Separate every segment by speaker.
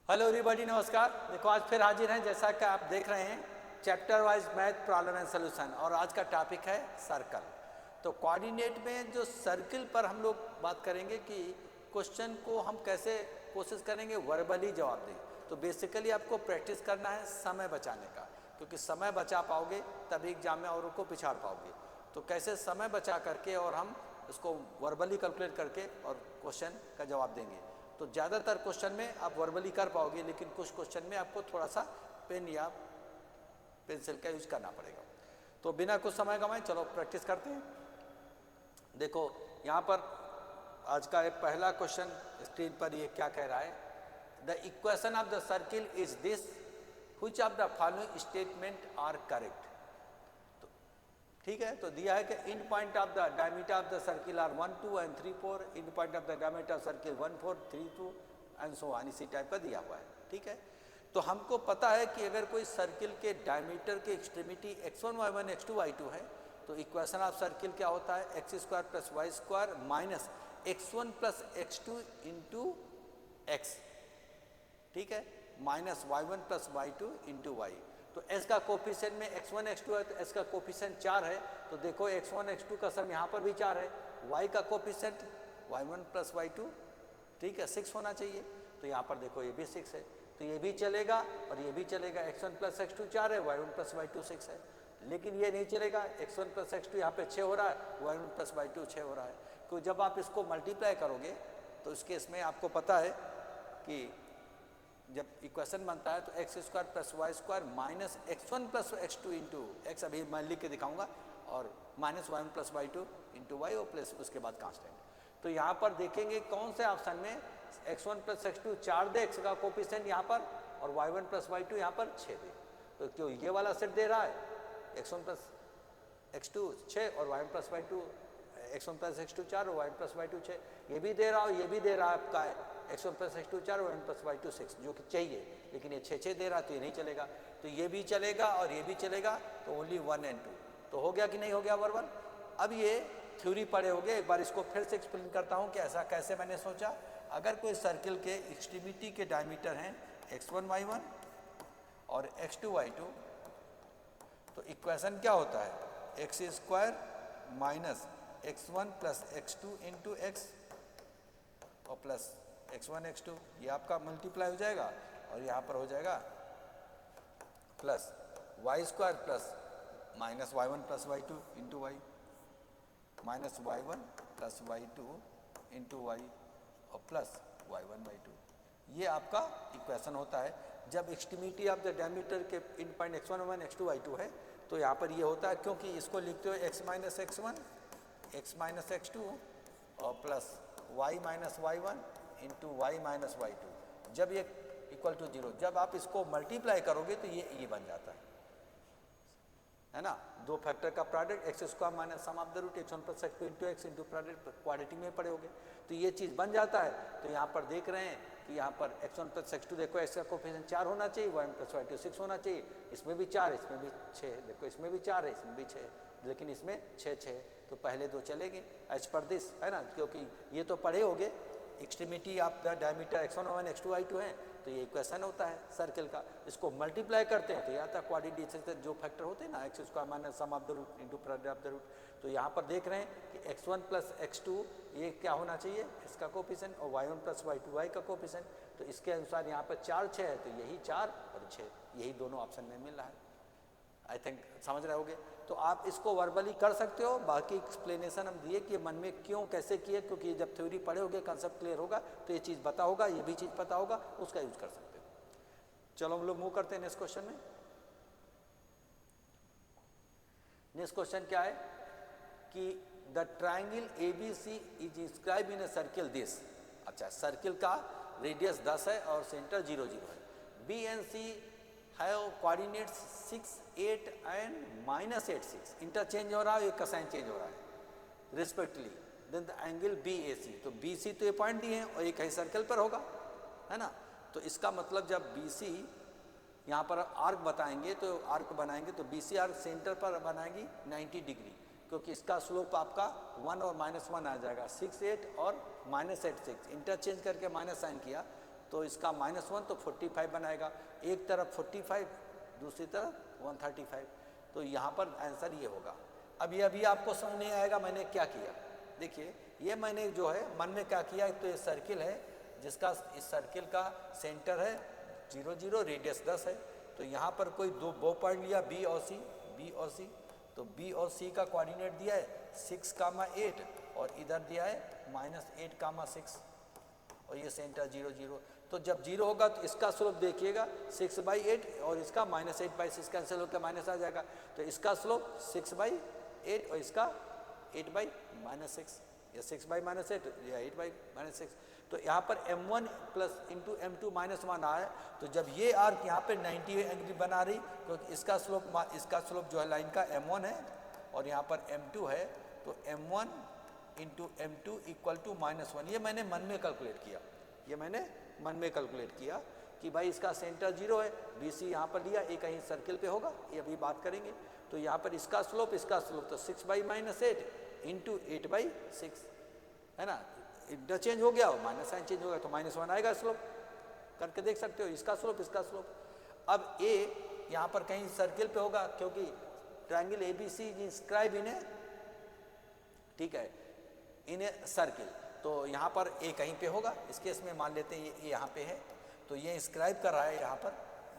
Speaker 1: Hello everybody, नमस्कार। देखो आज फिर हाजिर हैं, जैसा कि आप देख रहे हैं, chapter wise math problem and solution. और आज का टॉपिक है सर्कल। तो कोऑर्डिनेट में जो सर्किल पर हम लोग बात करेंगे कि क्वेश्चन को हम कैसे कोशिश करेंगे वर्बली जवाब दें। तो बेसिकली आपको प्रैक्टिस करना है समय बचाने का, क्योंकि समय बचा पाओगे तभी एग्जाम में औरों को पिछाड़ पाओगे। तो कैसे समय बचा करके और हम इसको वर्बली कैलकुलेट करके और क्वेश्चन का जवाब देंगे। तो ज़्यादातर क्वेश्चन में आप वर्बली कर पाओगे, लेकिन कुछ क्वेश्चन में आपको थोड़ा सा पेन या पेंसिल का यूज करना पड़ेगा। तो बिना कुछ समय गंवाए चलो प्रैक्टिस करते हैं। देखो यहाँ पर आज का एक पहला क्वेश्चन स्क्रीन पर ये क्या कह रहा है, the equation of the circle is this, which of the following statement are correct. ठीक है, तो दिया है कि end point of the diameter of the circle are 1 2 and 3 4, end point of the diameter of circle 1 4 3 2 and so on, इसी type का दिया हुआ है। ठीक है, तो हमको पता है कि अगर कोई सर्किल के डायमीटर के extremity x1 y1 x2 y2 है, तो इक्वेशन ऑफ सर्किल क्या होता है, X square plus Y square minus x1 plus x2 into X. ठीक है, minus y1 plus y2 into Y. तो s का कोफिशिएंट में x1 x2 है, तो s का कोफिशिएंट 4 है। तो देखो x1 x2 का सम यहाँ पर भी 4 है। y का कोफिशिएंट y1 प्लस y2, ठीक है, 6 होना चाहिए। तो यहाँ पर देखो ये भी 6 है, तो ये भी चलेगा और ये भी चलेगा। x1 प्लस x2 4 है, y1 प्लस y2 6 है। लेकिन ये नहीं चलेगा, x1 प्लस x2 यहाँ पे 6 हो रहा है, y1 प्लस y2 6 हो रहा है। क्योंकि जब आप इसको मल्टीप्लाई करोगे तो इस केस में आपको पता है कि जब इक्वेशन बनता है तो X square plus Y square minus x1 plus x2 into X, अभी मैं लिख के दिखाऊंगा, और minus y1 plus y2 into Y और प्लस उसके बाद कांस्टेंट। तो यहाँ पर देखेंगे कौन से ऑप्शन में x1 प्लस x2 4 दे, x का कोफिशिएंट यहाँ पर, और y1 प्लस y2 यहाँ पर 6 दे। तो क्यों ये वाला सेट दे रहा है x1 प्लस x2 6 और y1 plus y2, x1 plus x2 4 और y1 प्लस y2 6, ये भी दे रहा हो, ये भी दे रहा है आपका x1 प्लस x2 4 और y1 प्लस y2 6, जो कि चाहिए। लेकिन ये 6 दे रहा तो ये नहीं चलेगा, तो ये भी चलेगा और ये भी चलेगा, तो ओनली 1 एंड 2। तो हो गया कि नहीं हो गया वर्बल। अब ये थ्योरी पढ़े हो गए, एक बार इसको फिर से एक्सप्लेन करता हूँ कि ऐसा कैसे मैंने सोचा। अगर कोई सर्किल के एक्सट्रीमिटी के डायमीटर हैं x1 y1 और x2 y2, तो इक्वेशन क्या होता है, X square minus x1 plus x2 into x और प्लस x1 x2, ये आपका मल्टीप्लाई हो जाएगा और यहाँ पर हो जाएगा plus Y square plus minus y1 plus y2 into Y, minus y1 plus y2 into Y और प्लस y1 y2। ये आपका इक्वेशन होता है जब एक्सट्रीमिटी ऑफ द डायमीटर के इन point x1 y1 x2 y2 है। तो यहाँ पर ये होता है, क्योंकि इसको लिखते हो x minus x1 x minus x2 और plus y minus y1 into Y minus y2। जब ये इक्वल टू 0, जब आप इसको मल्टीप्लाई करोगे तो ये बन जाता है ना, दो फैक्टर का product X square minus sum of the root x1 plus x2 into X into product, quadratic में पड़े होगे तो ये चीज़ बन जाता है। तो यहाँ पर देख रहे हैं कि यहाँ पर x1 प्लस x2 देखो, x का कोफिशिएंट 4 होना चाहिए, y1 प्लस y2 6 होना चाहिए, इसमें भी 4 इसमें भी 6, देखो इसमें भी 4 है इसमें भी 6, लेकिन इसमें 6 तो पहले दो चलेंगे एज पर दिस, है ना, क्योंकि ये तो पढ़े होगे extremity of the diameter x1 y1 x2 y2 है। तो ये इक्वेशन होता है सर्किल का, इसको मल्टीप्लाई करते हैं तो यहाँ तक क्वाड्रेटिक से जो फैक्टर होते हैं ना, X square minus sum of the root into product of the root. तो यहाँ पर देख रहे हैं कि x1 प्लस x2 ये क्या होना चाहिए, इसका कोफिशिएंट, और y1 प्लस y2 y का कोफिशिएंट। तो इसके अनुसार यहाँ पर 4 6 है, तो यही 4 और 6 यही दोनों ऑप्शन में मिल रहा है। आई थिंक समझ रहे होगे। तो आप इसको वर्बली कर सकते हो, बाकी एक्सप्लेनेशन हम दिए कि मन में क्यों कैसे किए, क्योंक't जब थ्योरी पढ़े होगे कंसेप्ट क्लियर होगा तो ये चीज़ पता होगा, ये भी चीज़ पता होगा, उसका यूज कर सकते हो। चलो हम लोग मूव करते हैं नेक्स्ट क्वेश्चन में। नेक्स्ट क्वेश्चन क्या है कि the triangle ABC is inscribe in a circle this. अच्छा, सर्किल का रेडियस 10 है और सेंटर 0 0 है। B and C have coordinates 6 8 and minus 8 6, interchange हो रहा है, एक का साइन चेंज हो रहा है respectively. Then the angle BAC, तो BC तो ये पॉइंट दिए हैं और ये कहीं सर्कल पर होगा, है ना। तो इसका मतलब जब BC यहाँ पर आर्क बताएंगे तो आर्क बनाएंगे तो BC आर्क सेंटर पर बनाएगी 90 डिग्री, क्योंकि इसका स्लोप आपका 1 और -1 आ जाएगा, 6 8 और -8 6, इंटरचेंज करके माइनस साइन किया तो इसका -1 तो 45 बनाएगा, एक तरफ 45 दूसरी तरफ 135, तो यहाँ पर आंसर ये होगा। अब ये अभी आपको समझ नहीं आएगा मैंने क्या किया। देखिए ये मैंने जो है मन में क्या किया, तो ये सर्किल है जिसका इस सर्किल का सेंटर है 0 0, रेडियस 10 है। तो यहाँ पर कोई दो पॉइंट लिया बी और सी, तो बी और सी का कोऑर्डिनेट दिया है 6,8 और इधर दिया है -8,6 और ये सेंटर 0 0। तो जब 0 होगा तो इसका स्लोप देखिएगा 6/8 और इसका -8/6 कैंसिल होकर माइनस आ जाएगा, तो इसका स्लोप 6/8 और इसका 8/-6 या 6/-8 या 8/-6। तो यहाँ पर m1 प्लस इंटू m2 -1 आया, तो जब ये आर्क यहाँ पे 90 एंगल बना रही, क्योंकि इसका स्लोप जो है लाइन का m1 है और यहाँ पर m2 है, तो m1 into m2 equal to -1। ये मैंने मन में कैलकुलेट किया, कि भाई इसका सेंटर 0 है, BC यहाँ पर लिया, एक कहीं सर्किल पे होगा, ये अभी बात करेंगे। तो यहाँ पर इसका स्लोप तो 6/-8 इंटू 8/6 है ना, इंटरचेंज हो गया, माइनस साइन चेंज हो गया तो -1 आएगा स्लोप, करके देख सकते हो इसका स्लोप। अब ए यहाँ पर कहीं सर्किल पे होगा, क्योंकि ट्रायंगल ABC इंस्क्राइब इन ए, ठीक है, इन ए सर्किल, तो यहाँ पर ए कहीं पे होगा। इस केस में मान लेते हैं ये यहाँ पे है, तो ये इंस्क्राइब कर रहा है यहाँ पर,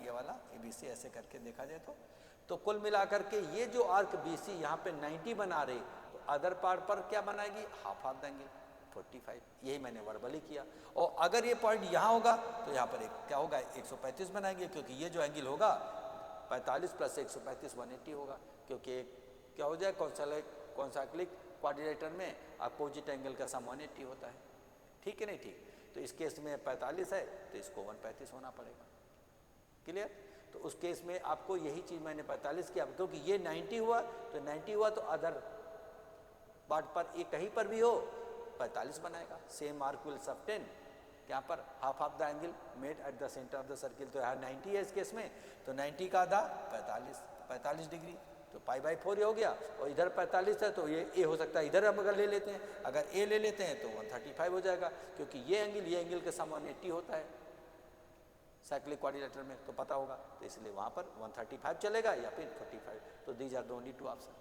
Speaker 1: ये वाला ABC ऐसे करके देखा जाए तो कुल मिलाकर के ये जो आर्क BC यहाँ पे 90 बना रही, तो अदर पार्ट पर क्या बनाएगी, हाफ ऑफ द एंगल 45। यही मैंने वर्बली किया। और अगर ये पॉइंट यहाँ होगा तो यहाँ पर क्या होगा, 135 बनाएंगे, क्योंकि ये जो एंगल होगा 45 प्लस 135 180 होगा, क्योंकि क्या हो जाए कॉन्साइक्लिक क्वाड्रिलेटरल में अपोजिट एंगल का सम 180 होता है, ठीक है नहीं ठीक। तो इस केस में 45 है तो इसको 135 होना पड़ेगा, क्लियर। तो उस केस में आपको यही चीज़ मैंने 45 किया, क्योंकि ये 90 हुआ तो अदर पार्ट पर ये कहीं पर भी हो 45 बनाएगा। सेम आर्क विल सबटेन यहाँ पर half of the angle made at the centre of the circle, तो यहाँ 90 है इस केस में, तो 90 का आधा 45 डिग्री, तो π/4 हो गया। और इधर 45 है तो ये ए हो सकता है, इधर हम अगर ले लेते हैं, अगर ए ले लेते हैं तो 135 हो जाएगा, क्योंकि ये एंगल के सम 180 होता है साइक्लिक क्वाड्रिलेटरल में, तो पता होगा, तो इसलिए वहाँ पर 135 चलेगा या फिर 45। तो these are the only 2 option,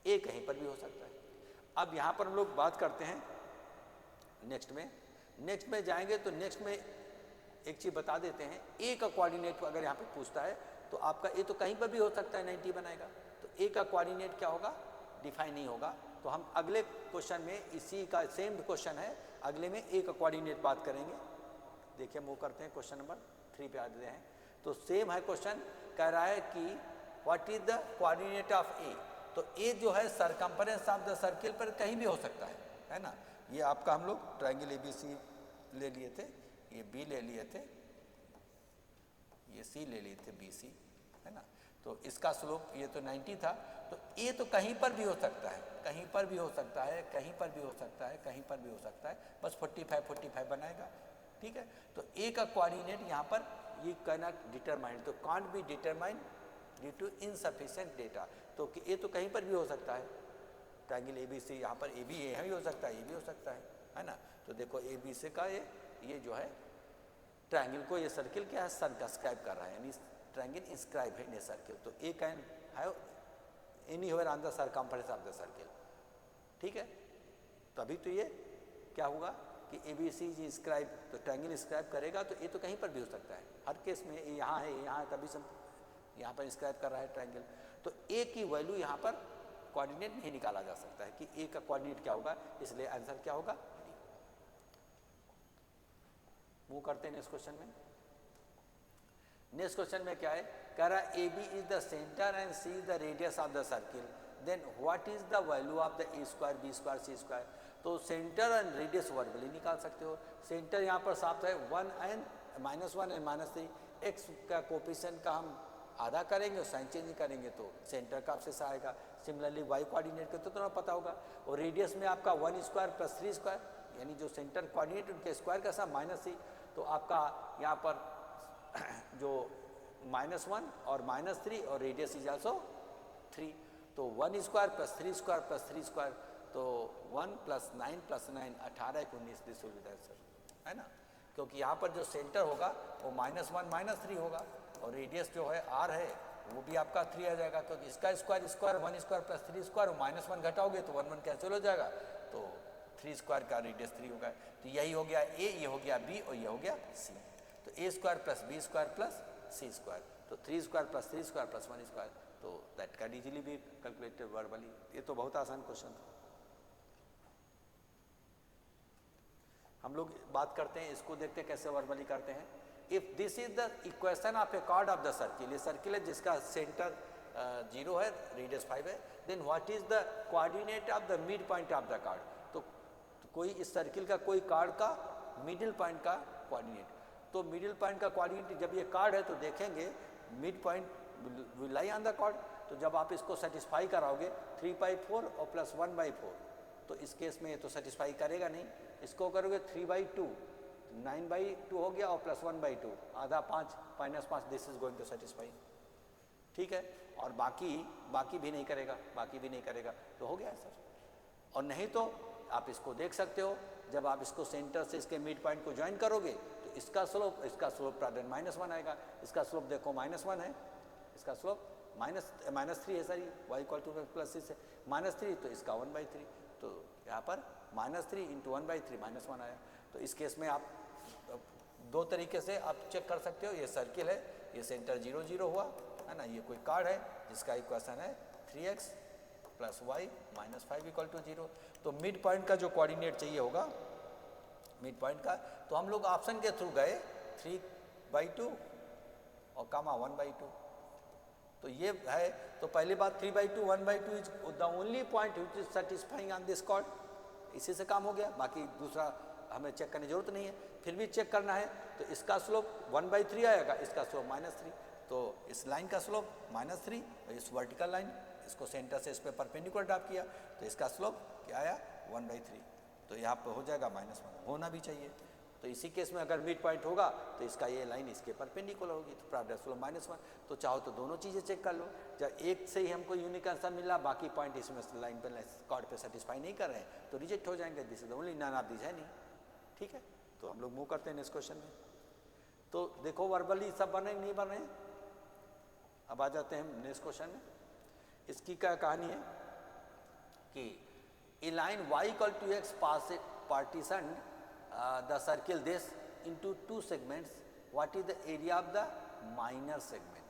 Speaker 1: A कहीं पर भी हो सकता है। अब यहाँ पर हम लोग बात करते हैं नेक्स्ट में जाएंगे, तो नेक्स्ट में एक चीज़ बता देते हैं, ए का कोऑर्डिनेट अगर यहाँ पे पूछता है तो आपका ए तो कहीं पर भी हो सकता है 90 बनाएगा, तो ए का कोऑर्डिनेट क्या होगा, डिफाइन नहीं होगा। तो हम अगले क्वेश्चन में इसी का सेम क्वेश्चन है, अगले में ए का कोऑर्डिनेट बात करेंगे। देखिए मूव करते हैं, क्वेश्चन नंबर 3 पे आते हैं। तो सेम है क्वेश्चन, कह रहा है कि what is the coordinate of A. तो ए जो है सरकमफरेंस ऑफ द सर्किल पर कहीं भी हो सकता है ना। ये आपका हम लोग ट्रायंगल ABC ले लिए थे, ये B ले लिए थे, ये C ले लिए थे BC, है ना। तो इसका स्लोप ये तो 90 था, तो ए तो कहीं पर भी हो सकता है, कहीं पर भी हो सकता है, कहीं पर भी हो सकता है, कहीं पर भी हो सकता है, बस 45 बनाएगा, ठीक है। तो ए का कोऑर्डिनेट यहाँ पर ये कैनॉट डिटरमाइन, तो can't be determine due to insufficient data. तो ए तो कहीं पर भी हो सकता है, ट्रायंगल ABC यहाँ पर ए भी हो सकता है, ये भी हो सकता है ना। तो देखो ABC का ये जो है ट्रायंगल को, ये सर्किल क्या है, सर्कस्क्राइब कर रहा है, यानी ट्रायंगल इंस्क्राइब है इन ए सर्किल। तो A can have anywhere on the circumference of the circle, ठीक है। तभी तो ये क्या होगा कि ABC इंस्क्राइब, तो ट्रायंगल इंस्क्राइब करेगा, तो ए तो कहीं पर भी हो सकता है, हर केस में यहाँ है, तभी सब यहाँ पर इंस्क्राइब कर रहा है ट्रायंगल। तो ए की वैल्यू यहाँ पर कोऑर्डिनेट नहीं निकाला जा सकता है कि ए का कोऑर्डिनेट क्या होगा, इसलिए आंसर क्या होगा, वो करते हैं नेक्स्ट क्वेश्चन में। नेक्स्ट क्वेश्चन में क्या है, कह रहा है AB is the centre and C is the radius of the circle, then what is the value of the A square B square C square. तो सेंटर एंड रेडियस वर्बली निकाल सकते हो। सेंटर यहाँ पर साफ है, -1 एंड -3, x का coefficient का हम आधा करेंगे और साइन चेंज करेंगे तो सेंटर का आपसे आएगा। सिमिलरली y कोऑर्डिनेट का तो तुम्हें पता होगा, और रेडियस में आपका 1 स्क्वायर प्लस 3 स्क्वायर, यानी जो सेंटर कोऑर्डिनेट उनके स्क्वायर का सम -3, तो आपका यहाँ पर जो -1 और -3 और रेडियस इज आल्सो 3, तो 1 square plus 3 square plus 3 square, तो 1 + 9 + 9 18 × 19 this will be the answer, है ना। क्योंकि यहाँ पर जो सेंटर होगा वो -1 -3 होगा, और रेडियस जो है r है वो भी आपका 3 आ जाएगा, क्योंकि इसका स्क्वायर 1 स्क्वायर प्लस 3 स्क्वायर -1 घटाओगे तो 1 1 कैंसिल हो जाएगा, तो 3 स्क्वायर का रेडियस 3 होगा। तो यही हो गया a, ये हो गया b और ये हो गया c। तो a square plus b square plus c square, तो 3 square plus 3 square plus 1 square, तो that can easily be calculated verbally. ये तो बहुत आसान क्वेश्चन था। हम लोग बात करते हैं, इसको देखते हैं कैसे वर्बली करते हैं। If this is the equation of a chord of the circle, ये सर्किल है जिसका सेंटर 0 है, रेडियस 5 है, then what is the coordinate of the midpoint of the chord. तो कोई इस सर्किल का कोई कार्ड का मिडिल पॉइंट का कोऑर्डिनेट, तो मिडिल पॉइंट का कोऑर्डिनेट जब ये कार्ड है तो देखेंगे midpoint will lie on the chord. तो जब आप इसको सेटिस्फाई कराओगे 3/4 और प्लस 1/4, तो इस केस में ये तो सेटिस्फाई करेगा नहीं। इसको करोगे 3/2, 9/2 हो गया, और प्लस 1/2 आधा 5 -5, this is going to satisfy. ठीक है, और बाकी भी नहीं करेगा, बाकी भी नहीं करेगा, तो हो गया सर। और नहीं तो आप इसको देख सकते हो, जब आप इसको सेंटर से इसके मिड पॉइंट को ज्वाइन करोगे तो इसका स्लोप -1 आएगा, इसका स्लोप देखो -1 है, इसका स्लोप -3 है सर, y = +6 है, -3, तो इसका 1/3, तो यहाँ पर -3 × 1/3 -1 आया। तो इस केस में आप दो तरीके से आप चेक कर सकते हो। ये सर्किल है, ये सेंटर 0 0 हुआ है ना, ये कोई कार्ड है जिसका इक्वेशन है 3x + y - 5 = 0। तो मिड पॉइंट का जो कोऑर्डिनेट चाहिए होगा मिड पॉइंट का, तो हम लोग ऑप्शन के थ्रू गए 3/2 और कामा 1/2। तो ये है, तो पहली बात 3/2 1/2 is the only point which is satisfying on this cord, इसी से काम हो गया, बाकी दूसरा हमें चेक करने की जरूरत नहीं है। फिर भी चेक करना है तो इसका स्लोप 1/3 आएगा, इसका स्लोप -3, तो इस लाइन का स्लोप -3, इस वर्टिकल लाइन इसको सेंटर से इस पर परपेंडिकुलर ड्रॉप किया तो इसका स्लोप क्या आया 1/3, तो यहाँ पर हो जाएगा -1, होना भी चाहिए। तो इसी केस में अगर मिड पॉइंट होगा तो इसका ये लाइन इसके परपेंडिकुलर होगी, तो प्राइमरी स्लोप -1। तो चाहो तो दोनों चीज़ें चेक कर लो, जब एक से ही हमको यूनिक आंसर मिला, बाकी पॉइंट इसमें लाइन पर कॉर्ड पे सेटिस्फाई नहीं कर रहे हैं तो रिजेक्ट हो जाएंगे, this is only none of this है नहीं। ठीक है, तो हम लोग मूव करते हैं नेक्स्ट क्वेश्चन में। तो देखो वर्बली सब बने नहीं बने। अब आ जाते हैं नेक्स्ट क्वेश्चन में। इसकी क्या कहानी है कि ए line y = x partitioned the circle this into 2 segments, what is the area of the minor segment?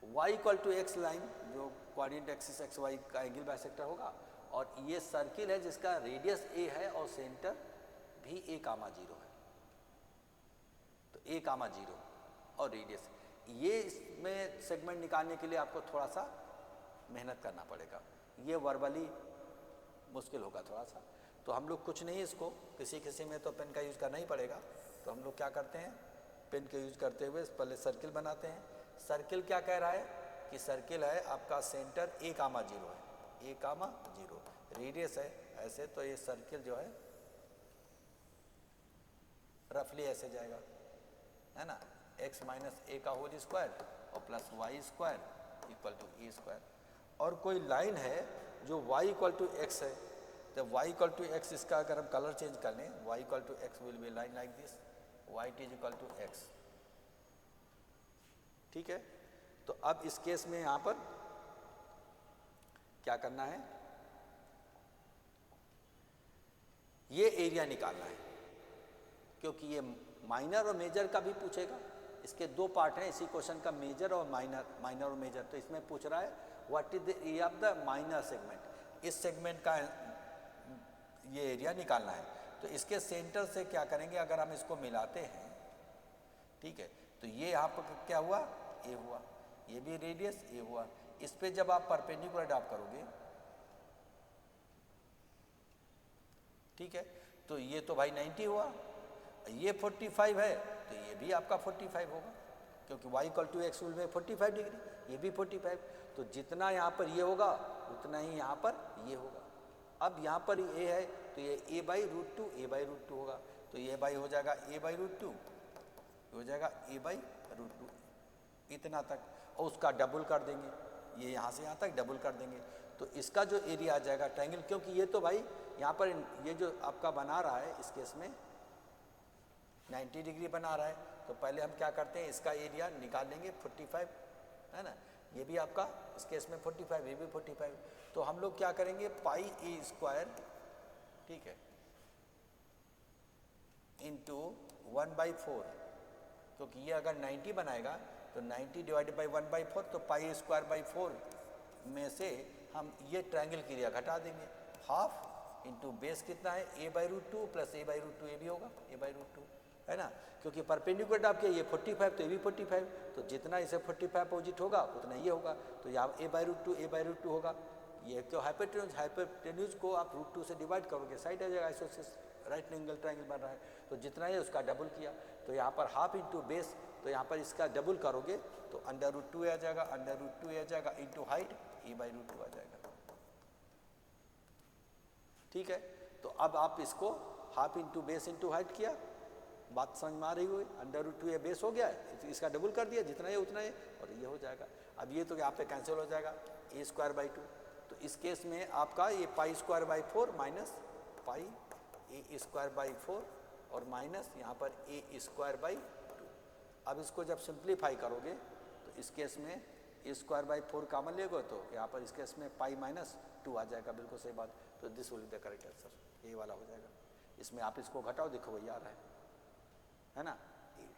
Speaker 1: y = x line जो कोऑर्डिनेट एक्सिस xy का एंगल बाइसेक्टर होगा, और ये सर्किल है जिसका रेडियस a है और सेंटर भी a, 0 है, तो a, 0 और रेडियस। ये इसमें सेगमेंट निकालने के लिए आपको थोड़ा सा मेहनत करना पड़ेगा, ये वर्बली मुश्किल होगा थोड़ा सा। तो हम लोग कुछ नहीं, इसको किसी में तो पेन का यूज़ करना ही पड़ेगा। तो हम लोग क्या करते हैं, पेन का यूज़ करते हुए पहले सर्किल बनाते हैं। सर्किल क्या कह रहा है कि सर्किल है आपका सेंटर a, 0 है, a, 0, रेडियस है ऐसे, तो ये सर्किल जो है रफली ऐसे जाएगा, है ना, x - a का होल स्क्वायर और प्लस y स्क्वायर = a²। और कोई लाइन है जो y = x है, तो y = x, इसका अगर हम कलर चेंज कर लें, y = x will be line like this, y = x। ठीक है, तो अब इस केस में यहाँ पर क्या करना है, ये एरिया निकालना है, क्योंकि ये माइनर और मेजर का भी पूछेगा। इसके दो पार्ट हैं इसी क्वेश्चन का, मेजर और माइनर और मेजर। तो इसमें पूछ रहा है what is the area of the minor segment, इस सेगमेंट का ये एरिया निकालना है। तो इसके सेंटर से क्या करेंगे, अगर हम इसको मिलाते हैं, ठीक है, तो ये यहाँ पर क्या हुआ, ए हुआ, ये भी रेडियस ए हुआ। इस पे जब आप परपेंडिकुलर ड्रॉप करोगे, ठीक है, तो ये तो भाई 90 हुआ, ये 45 है तो ये भी आपका 45 होगा, क्योंकि y = x विल में 45 डिग्री, ये भी 45। तो जितना यहाँ पर ये होगा उतना ही यहाँ पर ये होगा। अब यहाँ पर a है तो ये a/√2 a/√2 होगा, तो ये बाई हो जाएगा a/√2, हो जाएगा a/√2 इतना तक, और उसका डबल कर देंगे, ये यहाँ से यहाँ तक डबल कर देंगे, तो इसका जो एरिया आ जाएगा ट्रायंगल, क्योंकि ये तो भाई यहाँ पर ये जो आपका बना रहा है इस केस में 90 डिग्री बना रहा है, तो पहले हम क्या करते हैं, इसका एरिया निकाल लेंगे 45, है ना, ये भी आपका इस केस में 45, ये भी 45, तो हम लोग क्या करेंगे पाई ए स्क्वायर, ठीक है, इंटू 1/4, क्योंकि ये अगर 90 बनाएगा तो 90 डिवाइडेड बाई 1/4, तो पाई स्क्वायर बाई 4 में से हम ये ट्रायंगल की एरिया घटा देंगे, हाफ इंटू बेस कितना है a/√2 प्लस a/√2, ये भी होगा a/√2, है ना, क्योंकि परपेंडिकुलर आपके ये 45 तो ये भी 45, तो जितना इसे 45 अपोजिट होगा उतना ये होगा, तो यहाँ a/√2 होगा, ये तो हाइपोटेन्यूज को आप √2 से डिवाइड करोगे, साइड आ जाएगा, आइसोसिस राइट एंगल ट्रायंगल बन रहा है, तो जितना है उसका डबल किया, तो यहाँ पर हाफ इंटू बेस, तो यहाँ पर इसका डबल करोगे तो √2 आ जाएगा, √2 आ जाएगा, इंटू हाइट a/√2 आ जाएगा, ठीक है। तो अब आप इसको half into base into height किया, बात समझ में आ रही हुई, √2 ये बेस हो गया है, तो इसका डबल कर दिया, जितना है उतना है, और ये हो जाएगा। अब ये तो यहाँ पे कैंसिल हो जाएगा, a²/2, तो इस केस में आपका ये π²/4 माइनस पाई a²/4 और माइनस यहाँ पर a²/2। अब इसको जब सिंप्लीफाई करोगे तो इस केस में a²/4 कॉमन लेगो, तो यहाँ पर इस केस में π-2 आ जाएगा, बिल्कुल सही बात, तो this will be the correct answer, ये वाला हो जाएगा। इसमें आप इसको घटाओ, देखो वही आ रहा है ना,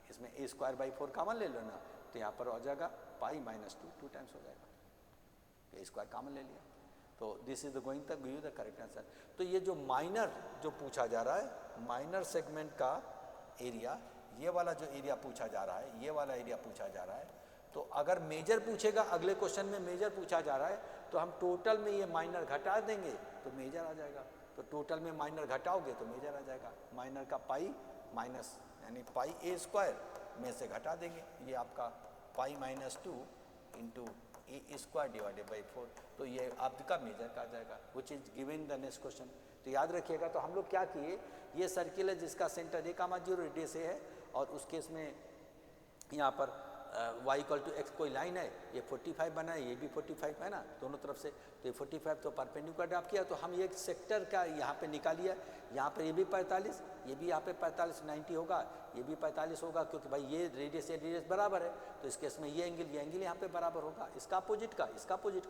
Speaker 1: इसमें a²/4 कॉमन ले लो ना, तो यहाँ पर हो जाएगा π-2, 2 टाइम्स हो जाएगा, a² कॉमन ले लिया, तो this is the going the give the correct answer. तो ये जो माइनर जो पूछा जा रहा है, माइनर सेगमेंट का एरिया, ये वाला जो एरिया पूछा जा रहा है, ये वाला एरिया पूछा जा रहा है, तो अगर मेजर पूछेगा, अगले क्वेश्चन में मेजर पूछा जा रहा है, तो हम टोटल में ये माइनर घटा देंगे तो मेजर आ जाएगा, तो टोटल में माइनर घटाओगे तो मेजर आ जाएगा, माइनर का पाई माइनस यानी πa² में से घटा देंगे, ये आपका π-2 इंटू a² डिवाइडेड बाई 4, तो ये आपका मेजर का आ जाएगा, which is given the next question. तो याद रखिएगा, तो हम लोग क्या किए, ये सर्किल है जिसका सेंटर a,0 रेडियस है, और उस केस में यहाँ पर y=x कोई लाइन है, ये 45 बना है, ये भी 45 है ना, दोनों तरफ से, तो ये 45 तो परपेंडिकुलर ड्रॉप किया, तो हम ये सेक्टर का यहाँ पे निकालिए, यहाँ पर ये भी 45, ये भी यहाँ पे 45, 90 होगा, ये भी 45 होगा, क्योंकि भाई ये रेडियस बराबर है, तो इस केस में ये एंगल यहाँ पे बराबर होगा, इसका अपोजिट का,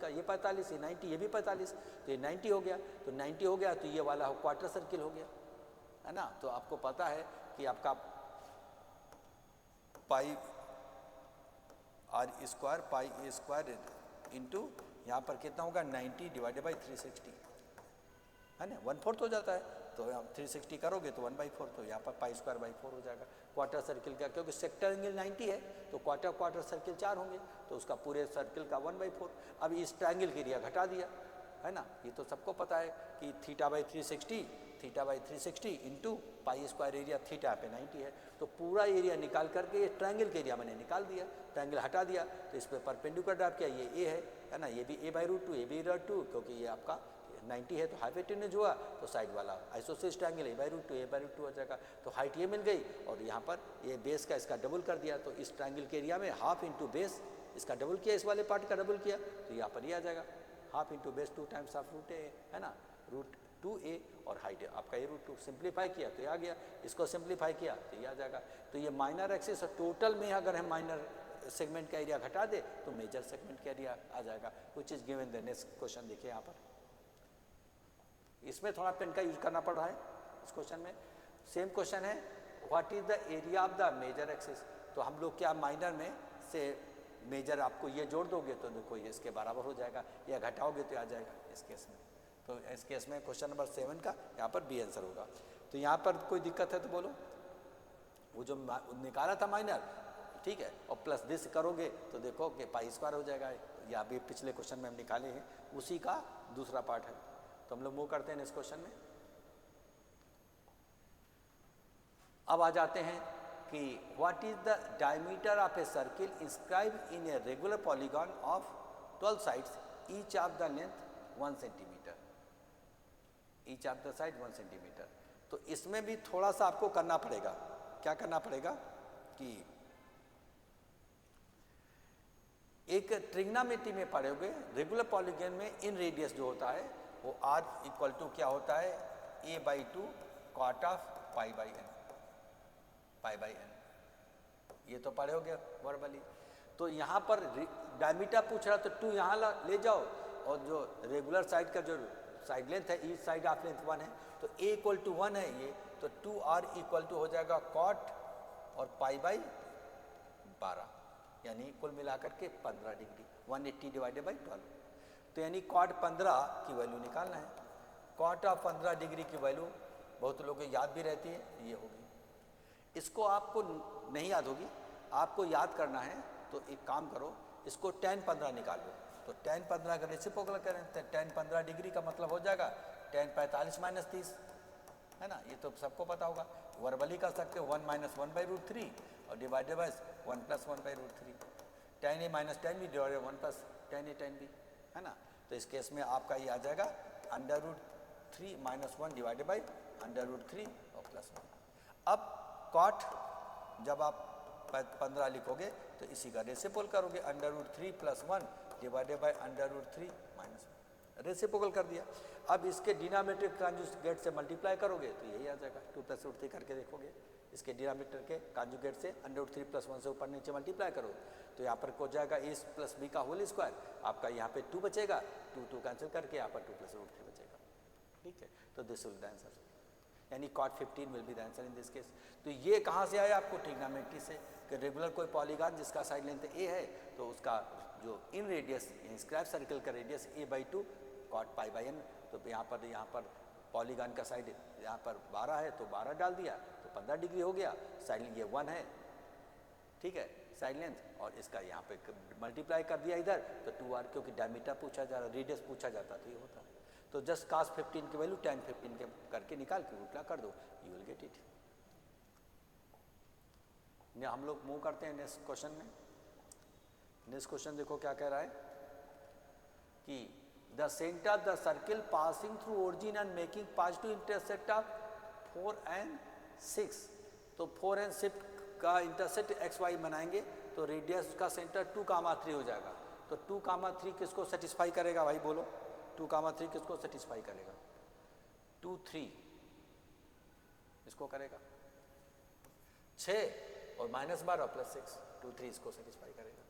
Speaker 1: ये 45, ये 90, ये भी 45, तो ये 90 हो गया, तो 90 हो गया, तो ये वाला क्वार्टर सर्किल हो गया, है ना। तो आपको पता है कि आपका πr² इंटू यहाँ पर कितना होगा 90 डिवाइडेड बाई 360, है ना, 1/4 हो जाता है, तो 360 करोगे तो 1/4, तो यहाँ पर π²/4 हो जाएगा। क्वार्टर सर्किल का, क्योंकि सेक्टर एंगल 90 है, तो क्वार्टर सर्किल 4 होंगे, तो उसका पूरे सर्किल का 1/4। अब इस ट्रायंगल की एरिया घटा दिया, है ना, ये तो सबको पता है कि θ/360 इंटू π² एरिया, थीटा पे 90 है, तो पूरा एरिया निकाल करके ये ट्रायंगल के एरिया मैंने निकाल दिया, ट्रायंगल हटा दिया, तो इस पर परपेंडिकुलर ड्रॉप किया, ये ए है ना, ये भी a/√2, ये भी √2, क्योंकि ये आपका 90 है, तो हाइपोटेन्यूज हुआ, तो साइड वाला आइसोसेलेस ट्रायंगल a/√2 हो जाएगा, तो हाइट ये मिल गई, और यहाँ पर ये बेस का इसका डबल कर दिया, तो इस ट्रायंगल के एरिया में हाफ इंटू बेस, इसका डबल किया, इस वाले पार्ट का डबल किया, तो यहाँ पर ये आ जाएगा half into base 2 times of √a, है ना, √2a, और हाइट आपका ये √2, सिंप्लीफाई किया तो ये आ गया, इसको सिंप्लीफाई किया तो ये आ जाएगा। तो ये माइनर एक्सिस और टोटल में अगर हम माइनर सेगमेंट का एरिया घटा दे तो मेजर सेगमेंट का एरिया आ जाएगा, which is given the next question. देखिए यहाँ पर इसमें थोड़ा पेन का यूज करना पड़ रहा है, इस क्वेश्चन में सेम क्वेश्चन है, what is the area of the major axis, तो हम लोग क्या माइनर में से मेजर आपको ये जोड़ दोगे तो देखो ये इसके बराबर हो जाएगा, या घटाओगे तो आ जाएगा इस केस में। तो इस केस में क्वेश्चन नंबर 7 का यहाँ पर बी आंसर होगा। तो यहाँ पर कोई दिक्कत है तो बोलो, वो जो निकाला था माइनर, ठीक है, और प्लस दिस करोगे तो देखो कि π² हो जाएगा, या भी पिछले क्वेश्चन में हम निकाले हैं उसी का दूसरा पार्ट है। तो हम लोग मूव करते हैं इस क्वेश्चन में। अब आ जाते हैं कि what is the diameter of a circle inscribe in a regular polygon of 12 sides, each of the length 1 centimetre, each of the side 1 centimetre. तो इसमें भी थोड़ा सा आपको करना पड़ेगा, क्या करना पड़ेगा कि एक ट्रिग्नोमेट्री में पढ़ोगे, रेगुलर पॉलीगॉन में इन रेडियस जो होता है वो r इक्वल टू क्या होता है, a/2 cot of π/n, pi by N, ये तो पढ़े हो गया वर्बली। तो यहाँ पर डायमीटर पूछ रहा तो 2 यहाँ ले जाओ, और जो रेगुलर साइड का जो साइड लेंथ है, ईच साइड ऑफ लेंथ 1 है, तो a इक्वल टू 1 है ये, तो 2r इक्वल टू हो जाएगा कॉट और पाई बाई 12, यानी कुल मिलाकर के 15 डिग्री, 180 डिवाइडेड बाई 12। तो यानी कॉट 15 की वैल्यू निकालना है। कॉट ऑफ 15 डिग्री की वैल्यू बहुत लोगों को याद भी रहती है, ये होगी। इसको आपको नहीं याद होगी, आपको याद करना है तो एक काम करो, इसको tan 15 निकाल लो। तो tan 15 का रेसिप्रोकल करें तो tan 15 डिग्री का मतलब हो जाएगा tan 45 माइनस 30, है ना, ये तो सबको पता होगा। वर्बली कर सकते हो 1 माइनस 1 बाई रूट 3 और divided by 1 plus 1 by root 3, tan a minus tan b divided 1 plus tan a tan b, है ना। तो इस केस में आपका ये आ जाएगा under root 3 minus 1 divided by under root 3 और प्लस 1। अब कॉट जब आप 15 लिखोगे तो इसी का रेसिप्रोकल करोगे, under root 3 plus 1 divided by under root 3 minus 1, reciprocal कर दिया। अब इसके डिनोमिनेटर कॉन्जुगेट से मल्टीप्लाई करोगे तो यही आ जाएगा, 2 प्लस रूट 3 करके देखोगे, इसके डिनोमिनेटर के कॉन्जुगेट से अंडर रूट 3 प्लस 1 से ऊपर नीचे मल्टीप्लाई करो तो यहाँ पर हो जाएगा a प्लस b का होल स्क्वायर, आपका यहाँ पे 2 बचेगा, 2 कैंसिल करके यहाँ पर 2 प्लस रूट 3 बचेगा, ठीक है। तो दिस विल द आंसर, यानी cot 15 will be the answer in this case. तो ये कहाँ से आया आपको, ट्रिग्नोमेट्री से, कि रेगुलर कोई पॉलीगॉन जिसका साइड लेंथ a है तो उसका जो इन रेडियस स्क्वायर सर्कल का radius a/2 cot pi by n। तो यहाँ पर पॉलीगॉन का साइड यहाँ पर 12 है तो 12 डाल दिया तो 15 डिग्री हो गया, साइड ये 1 है, ठीक है, साइड लेंथ, और इसका यहाँ पे मल्टीप्लाई कर दिया इधर तो 2r, क्योंकि डायमीटर पूछा जा रहा, रेडियस पूछा जाता तो ये होता। तो जस्ट cos 15 की वैल्यू tan 15 के करके निकाल के उल्टा कर दो, यू विल गेट इट। हम लोग मूव करते हैं नेक्स्ट क्वेश्चन में। नेक्स्ट क्वेश्चन देखो क्या कह रहा है कि the centre of the circle passing through origin and making positive intersect of 4 and 6। तो 4 and 6 का इंटरसेक्ट एक्स वाई बनाएंगे तो रेडियस का सेंटर 2,3 हो जाएगा। तो 2,3 किसको सेटिस्फाई करेगा भाई, बोलो 2,3 किसको सेटिस्फाई करेगा, 2 3 इसको करेगा, 6 और माइनस 12 प्लस 6, 2 3 इसको सेटिस्फाई करेगा।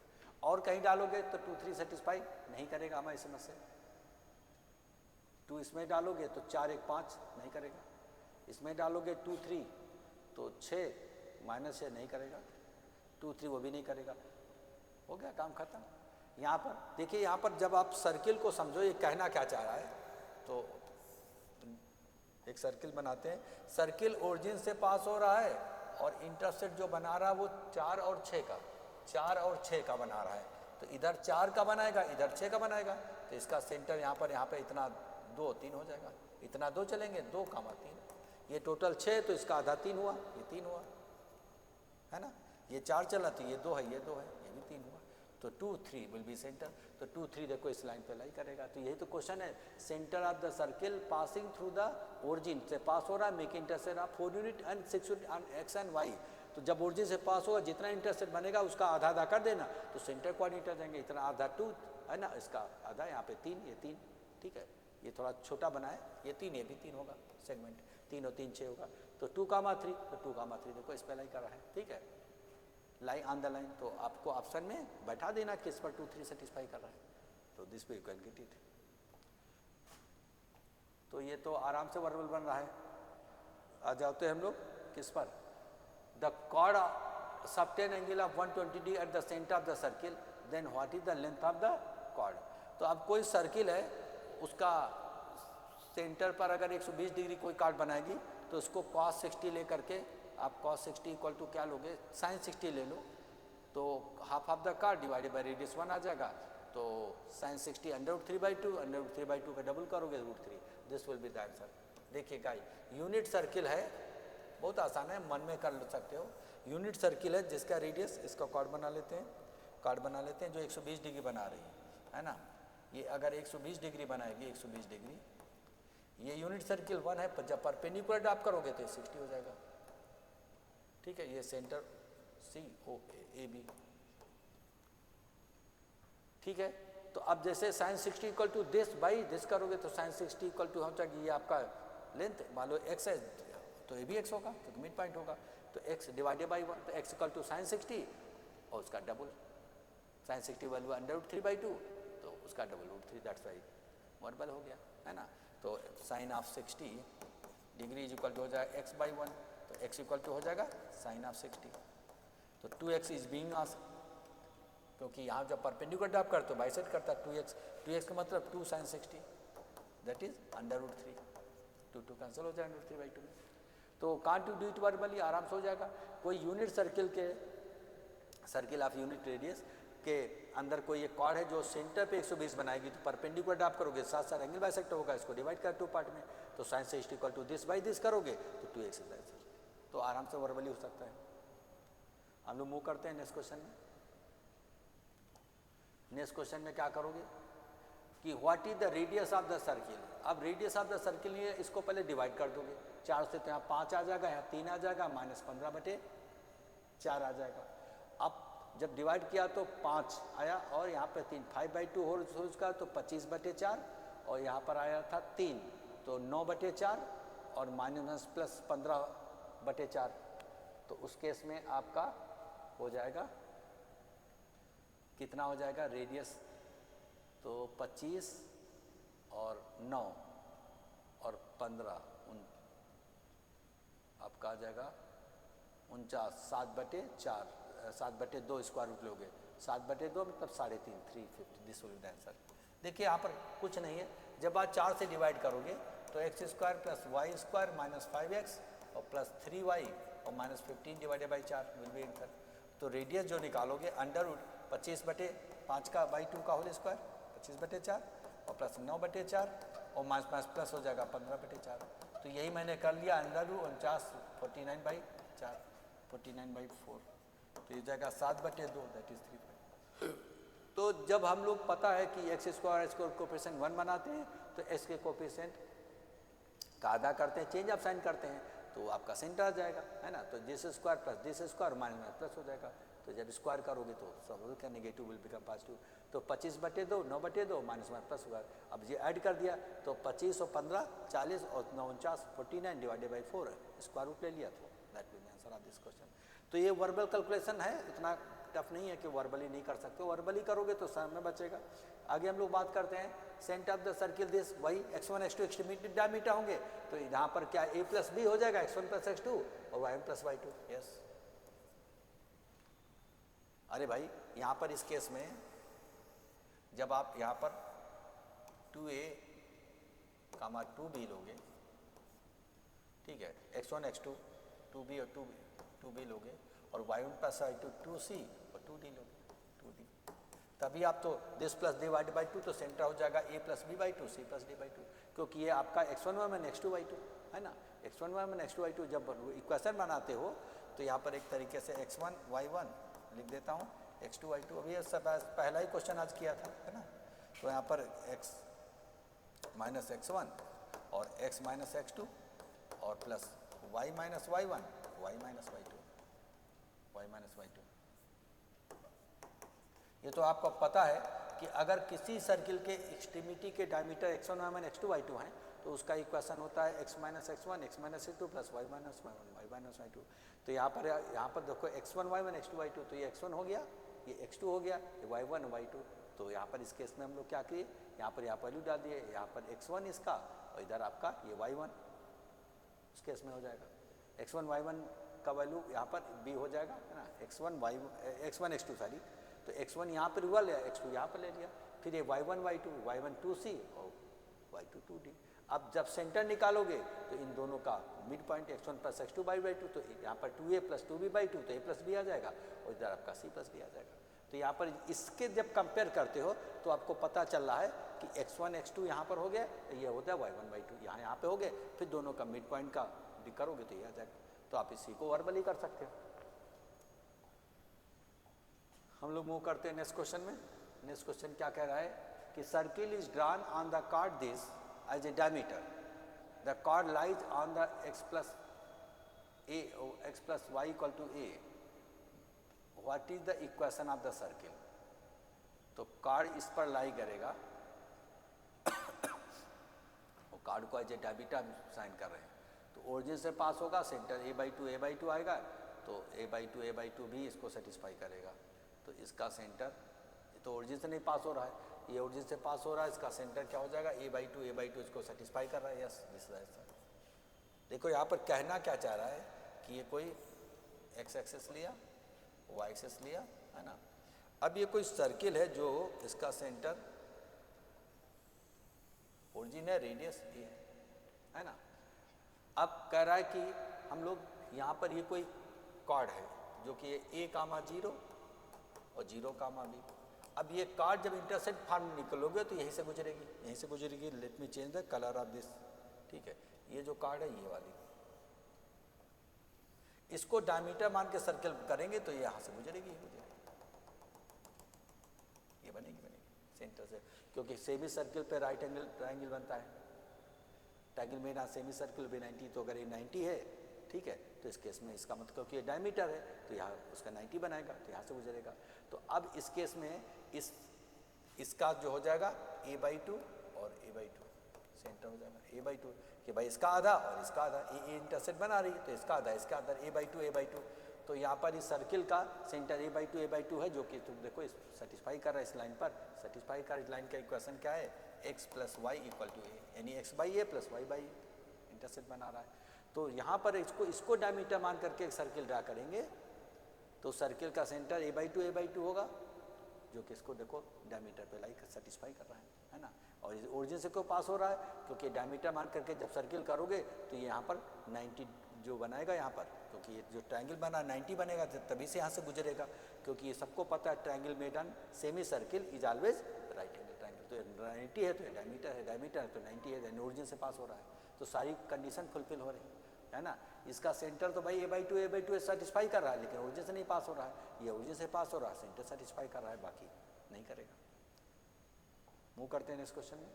Speaker 1: और कहीं डालोगे तो 2 3 सेटिस्फाई नहीं करेगा हमारी समझ से। 2 इसमें डालोगे तो 4 1 5 नहीं करेगा, इसमें डालोगे 2 3 तो 6 माइनस 6 नहीं करेगा, 2 3 वो भी नहीं करेगा, हो गया काम खत्म। यहाँ पर देखिए, यहाँ पर जब आप सर्किल को समझो ये कहना क्या चाह रहा है, तो एक सर्किल बनाते हैं, सर्किल ओरिजिन से पास हो रहा है और इंटरसेक्ट जो बना रहा है वो 4 और 6 का बना रहा है। तो इधर 4 का बनाएगा, इधर 6 का बनाएगा, तो इसका सेंटर यहाँ पे इतना 2 3 हो जाएगा, इतना 2 चलेंगे 2, 3, ये टोटल 6 तो इसका आधा 3 हुआ, ये 3 हुआ, है ना, ये 4 चला तो ये 2 है, ये 2 है, ये भी 3 हुआ, तो 2 3 विल बी सेंटर। तो 2 3 देखो इस लाइन पे लाई करेगा। तो यही तो क्वेश्चन है, centre of the circle passing through the origin से पास हो रहा है, making intersect of 4 unit and 6 unit on X and Y. तो जब ओरिजिन से पास होगा जितना इंटरसेक्ट बनेगा उसका आधा आधा कर देना, तो सेंटर कोऑर्डिनेट जाएंगे, इतना आधा 2 है ना, इसका आधा यहाँ पे 3, ये 3, ठीक है, ये थोड़ा छोटा बना है, ये 3, ये भी 3 होगा सेगमेंट, 3 और 3 6 होगा, तो 2,3, तो 2,3 देखो इस पर लाई कर रहा है, ठीक है, लाई ऑन द लाइन। तो आपको ऑप्शन में बैठा देना किस पर 2 3 सेटिस्फाई कर रहा है, तो दिस पे यू कैन गेट इट। तो ये तो आराम से वर्बल बन रहा है। आ जाते हैं हम लोग किस पर, the chord subtend angle of 120 at the centre of the circle, then what is the length of the chord. तो अब कोई सर्किल है, उसका सेंटर पर अगर 120 डिग्री कोई कार्ड बनाएगी तो उसको cos 60 ले करके आप cos 60 इक्वल टू क्या लोगे, sin 60 ले लो, तो half of the card divided by radius 1 आ जाएगा, तो sin 60 √3/2, √3/2 का डबल करोगे √3, this will be the answer. देखिएगा यूनिट सर्किल है, बहुत आसान है, मन में कर सकते हो। यूनिट सर्किल है जिसका रेडियस, इसका कार्ड बना लेते हैं जो 120 डिग्री बना रही है ना, ये अगर 120 डिग्री बनाएगी, 120 डिग्री, ये यूनिट सर्किल 1 है, जब परपेंडिकुलर ड्रॉप करोगे तो 60 हो जाएगा, ठीक है। ये सेंटर COAB, ठीक है। तो अब जैसे sin 60 equal to this by this करोगे तो sin 60 इक्वल टू हो जाएगी, ये आपका लेंथ मान लो x है तो ये भी x होगा, तो मिड पॉइंट होगा। तो x डिवाइडेड बाई 1, तो x इक्वल टू साइन 60 और उसका डबल, साइन 60 वैल्यू √3/2, तो उसका डबल √3, दैट्स वाई वर्बल हो गया, है ना। तो sine of 60 degree is equal to हो जाएगा x/1, तो x इक्वल टू हो जाएगा साइन ऑफ 60, तो 2x इज बीइंग आस्क्ड, क्योंकि यहाँ जब परपेंडिकुलर ड्रॉप करते हो बाइसेक्ट करता है 2x का मतलब 2 sin 60, दैट इज √3, 2 कैंसिल हो जाए √3/2 में। तो can't you do it verbally, आराम से हो जाएगा। कोई unit circle of unit radius के अंदर कोई एक कॉर्ड है जो सेंटर पे 120 बनाएगी, तो परपेंडिकुलर ड्रॉप करोगे, साथ साथ एंगल बाइसेक्ट होगा, इसको डिवाइड कर 2 पार्ट में, तो sine 60 equal to this by this करोगे तो 2x इज आंसर, तो आराम से वर्बली हो सकता है। हम लोग मूव करते हैं नेक्स्ट क्वेश्चन में। नेक्स्ट क्वेश्चन में क्या करोगे कि what is the radius of the circle. अब रेडियस ऑफ द सर्किल लिए इसको पहले डिवाइड कर दोगे, 4 से तो यहाँ 5 आ जाएगा, यहाँ 3 आ जाएगा, -15/4 आ जाएगा। अब जब डिवाइड किया तो 5 आया और यहाँ पे 3, 5/2 होल स्क्वायर तो 25/4, और यहाँ पर आया था 3, तो 9/4 और -+15/4, तो उस केस में आपका हो जाएगा कितना हो जाएगा रेडियस, तो 25 और 9 और 15 आपका आ जाएगा 49, 7/4, 7/2 स्क्वायर रूट लोगे, 7/2 मतलब 3.5, 350, दिस विल बी आंसर। देखिए यहाँ पर कुछ नहीं है, जब आप 4 से डिवाइड करोगे तो x² + y² -5x और +3y और -15 divided by 4 will be answer. तो रेडियस जो निकालोगे √25/5 का बाई 2 का होल स्क्वायर 25/4 और +9/4 और प्लस हो जाएगा 15/4, तो यही मैंने कर लिया √49 49/4 49/4, तो ये जाएगा 7/2, दैट इज 3। तो जब हम लोग पता है कि x² कोफिशिएंट 1 बनाते हैं तो x के कोफिशिएंट का आधा करते हैं, चेंज ऑफ साइन करते हैं, तो आपका सेंटर आ जाएगा, है ना। तो this square plus this square minus plus हो जाएगा, तो जब स्क्वायर करोगे तो सब का नेगेटिव विल बिकम पॉजिटिव, तो 25/2 9/2 -+ होगा। अब ये ऐड कर दिया तो 25 और 15 40 और 49 49 डिवाइडेड बाई 4 स्क्वायर रूट ले लिया, तो that will be answer of this question. तो ये वर्बल कैलकुलेशन है, इतना टफ नहीं है कि वर्बली नहीं कर सकते, वर्बली करोगे तो समय बचेगा। आगे हम लोग बात करते हैं centre of the circle this, वही x1 x2 एक्सट्रीमिटी डायमीटर होंगे, तो यहाँ पर क्या a + b हो जाएगा, x1 + x2 और y1 + y2, यस। अरे भाई यहाँ पर इस केस में जब आप यहाँ पर 2a, 2b लोगे, ठीक है, x1 x2 2b और 2b लोगे और y1 + y2 2c और 2d लोगे, 2d, तभी आप तो दिस प्लस डिवाइड बाई 2, तो सेंटर हो जाएगा a + b/2 c + d/2, क्योंकि ये आपका x1y1 x2y2 है ना। x1y1 x2y2 जब इक्वेशन बनाते हो तो यहाँ पर एक तरीके से x1y1 लिख देता हूँ, x2y2, अभी पहला ही क्वेश्चन आज किया था, है ना। तो यहाँ पर x - x1 और x - x2 और plus y - y1 y - y2। ये तो आपको पता है कि अगर किसी सर्किल के एक्सट्रीमिटी के डायमीटर x1y1 x2y2 हैं तो उसका इक्वेशन होता है x - x1 x - x2 plus y - y1 y - y2। तो यहाँ पर देखो x1y1 x2y2, तो ये x1 हो गया, ये x2 हो गया, ये y1 y2। तो यहाँ पर इस केस में हम लोग क्या किए, यहाँ पर वैल्यू डाल दिए, यहाँ पर x1 इसका और इधर आपका ये y1 उस केस में हो जाएगा। x1 y1 का वैल्यू यहाँ पर b हो जाएगा, है ना, x1 x2 सॉरी, तो x1 यहाँ पर हुआ लिया, x2 यहाँ पर ले लिया, फिर ये y1 y2 y1 2c और y2 2d। अब जब सेंटर निकालोगे तो इन दोनों का मिड पॉइंट x1 + x2/2, तो यहाँ पर 2a + 2b/2, तो a + b आ जाएगा और इधर आपका c + d आ जाएगा। तो यहाँ पर इसके जब कंपेयर करते हो तो आपको पता चल रहा है कि x1 x2 यहाँ पर हो गया, ये होता है y1 y2 यहाँ पे हो गए, फिर दोनों का मिड पॉइंट का करोगे तो ये आ जाएगा। तो आप इसी को वर्बली कर सकते हो। हम लोग मूव करते हैं नेक्स्ट क्वेश्चन में। नेक्स्ट क्वेश्चन क्या कह रहा है कि circle is drawn on the chord this as a diameter, the chord lies on the x + y = a, what is the equation of the circle. तो कार्ड इस पर लाई करेगा वो कार्ड को एज ए डायमीटर साइन कर रहे हैं, तो ओरिजिन से पास होगा, सेंटर a/2 आएगा, तो a/2 भी इसको सेटिस्फाई करेगा। तो इसका सेंटर तो ओरिजिन से नहीं पास हो रहा है, ये ओरिजिन से पास हो रहा है, इसका सेंटर क्या हो जाएगा a/2 इसको सेटिस्फाई कर रहा है। Yes this is. देखो यहाँ पर कहना क्या चाह रहा है कि ये कोई x एक्सेस लिया, y एक्सेस लिया, है ना। अब ये कोई सर्किल है जो इसका सेंटर ओरिजिन है, रेडियस ये है ना। अब कह रहा है कि हम लोग यहाँ पर ये कोई कॉर्ड है जो कि a,0 और 0,b। अब ये कार्ड जब इंटरसेक्ट फॉर्म निकलोगे तो यहीं से गुजरेगी, यहीं से गुजरेगी। Let me change the colour of this, ठीक है। ये जो कार्ड है ये वाली, इसको डायमीटर मान के सर्कल करेंगे तो ये यहाँ से गुजरेगी, ये बनेगी सेंटर से, क्योंकि सेमी सर्कल पे राइट एंगल ट्रायंगल बनता है। ट्रायंगल में ना सेमी सर्कल भी 90, तो अगर ये 90 है, ठीक है, तो इस केस में इसका मतलब क्योंकि ये डायमीटर है तो यहाँ उसका 90 बनाएगा, तो यहाँ से गुजरेगा। तो अब इस केस में इसका जो हो जाएगा a/2 और a/2 सेंटर हो जाएगा a/2 कि भाई इसका आधा और इसका आधा, ये इंटरसेक्ट बना रही है तो इसका आधा इसका आधा a/2। तो यहाँ पर इस सर्किल का सेंटर a/2 है, जो कि तुम देखो इस सेटिस्फाई कर रहा है, इस लाइन पर सेटिस्फाई कर। इस लाइन का इक्वेशन क्या है, x + y = a, यानी x/a + y/a इंटरसेक्ट बना रहा है। तो यहाँ पर इसको डायमीटर मान करके एक सर्किल ड्रा करेंगे तो सर्किल का सेंटर a/2 होगा, जो कि इसको देखो डायमीटर पे लाइक सेटिस्फाई कर रहा है ना। और इस ओरिजिन से क्यों पास हो रहा है, क्योंकि डायमीटर मान करके जब सर्किल करोगे तो ये यहाँ पर 90 जो बनाएगा यहाँ पर, क्योंकि ये जो ट्रायंगल बना 90 बनेगा तभी से यहाँ से गुजरेगा, क्योंकि ये सबको पता है triangle made on semi circle is always right angle triangle. तो 90 है तो ये डायमीटर है तो 90 है, यानी ओरिजिन से पास हो रहा है, तो सारी कंडीशन फुलफिल हो रही है ना। इसका सेंटर तो भाई a/2 सेटिस्फाई कर रहा है, लेकिन ओरिजिन से नहीं पास हो रहा है, ये ओरिजिन से पास हो रहा है, सेंटर सेटिस्फाई कर रहा है, बाकी नहीं करेगा। मूव करते हैं नेक्स्ट क्वेश्चन में।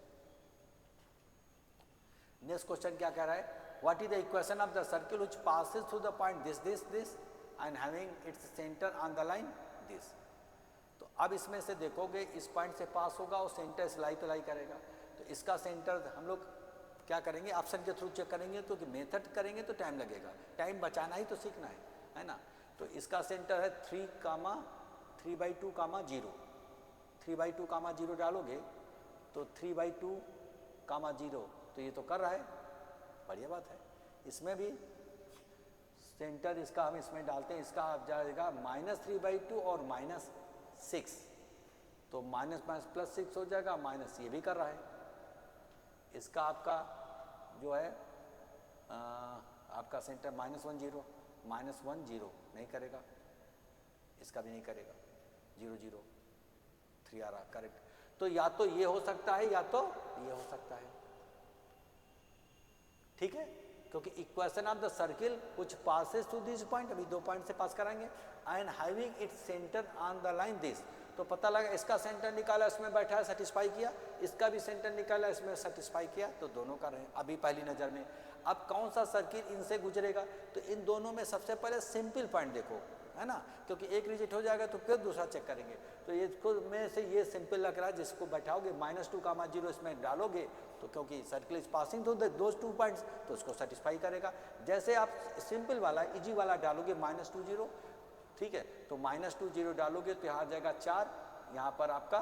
Speaker 1: नेक्स्ट क्वेश्चन क्या कह रहा है, what is the equation of the circle which passes through the point this and having its centre on the line this. तो अब इसमें से देखोगे इस पॉइंट से पास होगा और सेंटर सिलाई पे लाई करेगा, तो इसका सेंटर हम लोग क्या करेंगे, ऑप्शन के थ्रू चेक करेंगे, क्योंकि मेथड करेंगे तो टाइम लगेगा, टाइम बचाना ही तो सीखना है ना। तो इसका सेंटर है 3,2, 0 डालोगे तो 3/2, 0, तो ये तो कर रहा है, बढ़िया बात है। इसमें भी सेंटर इसका हम इसमें डालते हैं, इसका आप जाएगा -3/2 और -6, तो माइनस +6 हो जाएगा, माइनस ये भी कर रहा है। इसका आपका जो है आपका सेंटर -1 0 नहीं करेगा, इसका भी नहीं करेगा, 0 0 3 आ रहा करेक्ट। तो या तो ये हो सकता है या तो ये हो सकता है, ठीक है, क्योंकि equation of the circle which passes through this point, अभी 2 पॉइंट से पास कराएंगे, and having its centre on the line this, तो पता लगा इसका सेंटर निकाला इसमें बैठा है सेटिस्फाई किया, इसका भी सेंटर निकाला इसमें सेटिस्फाई किया, तो दोनों का रहे अभी पहली नज़र में। अब कौन सा सर्किल इनसे गुजरेगा, तो इन दोनों में सबसे पहले सिंपल पॉइंट देखो, है ना, क्योंकि एक रिजेक्ट हो जाएगा तो फिर दूसरा चेक करेंगे। तो ये में से ये सिंपल लग रहा है, जिसको बैठाओगे -2, 0 इसमें डालोगे तो क्योंकि circle is passing through those 2 points, तो उसको सेटिस्फाई करेगा। जैसे आप सिंपल वाला इजी वाला डालोगे -2 0, ठीक है, तो -2 0 डालोगे तो यहाँ आ जाएगा 4, यहाँ पर आपका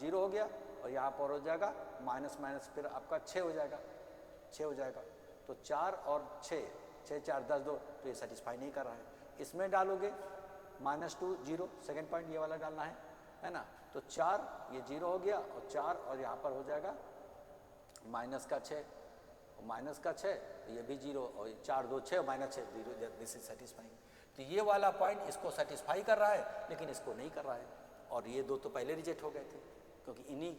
Speaker 1: 0 हो गया, और यहाँ पर हो जाएगा माइनस फिर आपका 6 हो जाएगा, तो 4 और 6, 6 4 10 2, तो ये सेटिस्फाई नहीं कर रहा है। इसमें डालोगे -2 0, सेकेंड पॉइंट ये वाला डालना है ना, तो 4 ये 0 हो गया, और 4 और यहाँ पर हो जाएगा -6, -6 ये भी 0, और 4 2 6 -6 0, दिस इज सेटिस्फाइंग। तो ये वाला पॉइंट इसको सेटिस्फाई कर रहा है, लेकिन इसको नहीं कर रहा है, और ये दो तो पहले रिजेक्ट हो गए थे, क्योंकि इन्हीं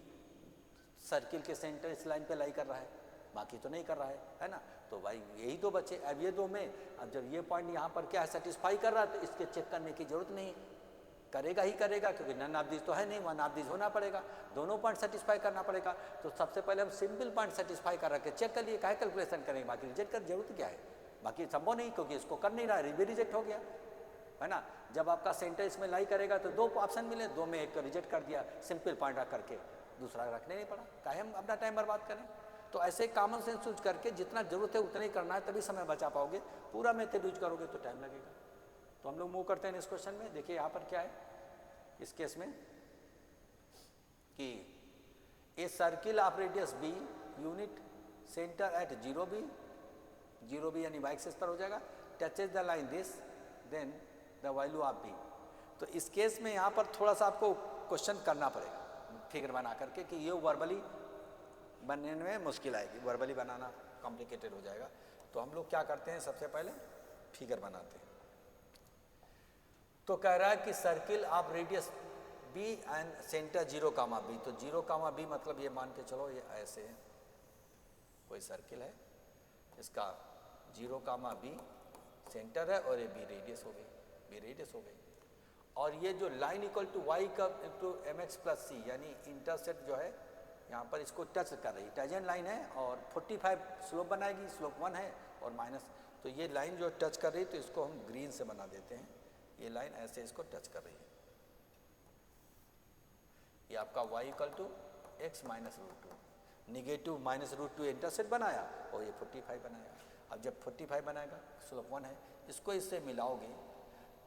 Speaker 1: सर्किल के सेंटर इस लाइन पे लाई कर रहा है, बाकी तो नहीं कर रहा है ना। तो भाई यही तो बचे। अब ये दो में, अब जब ये पॉइंट यहाँ पर क्या है सेटिस्फाई कर रहा है, तो इसके चेक करने की जरूरत नहीं, करेगा ही करेगा, क्योंकि नन ऑफ दिस तो है नहीं, वन ऑफ दिस होना पड़ेगा, दोनों पॉइंट सेटिस्फाई करना पड़ेगा। तो सबसे पहले हम सिंपल पॉइंट सेटिस्फाई कर रखे चेक कर लिए, काहे कैलकुलेशन करेंगे, बाकी रिजेक्ट कर जरूरत क्या है, बाकी संभव नहीं, क्योंकि इसको कर नहीं रहा है, रिजेक्ट हो गया है ना। जब आपका सेंटर इसमें लाई करेगा तो 2 ऑप्शन मिले, 2 में एक रिजेक्ट कर दिया, सिंपल पॉइंट रख करके, दूसरा रखने नहीं पड़ा, काहे हम अपना टाइम बर्बाद करें। तो ऐसे कॉमन सेंस यूज करके जितना जरूरत है उतना ही करना है, तभी समय बचा पाओगे। पूरा मेथड यूज करोगे तो टाइम लगेगा। तो हम लोग मूव करते हैं इस क्वेश्चन में। देखिए यहाँ पर क्या है इस केस में कि a circle of radius B unit centre at 0b, 0b यानी y एक्सिस पर हो जाएगा, touches the line this then the value of B. तो इस केस में यहाँ पर थोड़ा सा आपको क्वेश्चन करना पड़ेगा फिगर बना करके कि ये वर्बली बनने में मुश्किल आएगी, वर्बली बनाना कॉम्प्लिकेटेड हो जाएगा। तो हम लोग क्या करते हैं, सबसे पहले फिगर बनाते हैं। तो कह रहा है कि circle of radius B and centre 0, B. तो 0, बी मतलब ये मान के चलो ये ऐसे है, कोई सर्किल है, इसका 0, बी सेंटर है और ये बी रेडियस हो गई, बी रेडियस हो गई। और ये जो लाइन इक्वल टू वाई का इंटू एम एक्स प्लस सी यानी इंटरसेप्ट जो है यहाँ पर इसको टच कर रही है, टेंजेंट लाइन है और 45 स्लोप बनाएगी, स्लोप 1 है और माइनस। तो ये लाइन जो टच कर रही है तो इसको हम ग्रीन से बना देते हैं, ये लाइन ऐसे इसको टच कर रही है। ये आपका y equal to X minus √2, negative minus √2 intercept बनाया और ये 45 बनाया। अब जब 45 बनाएगा, स्लोप 1 है, इसको इससे मिलाओगे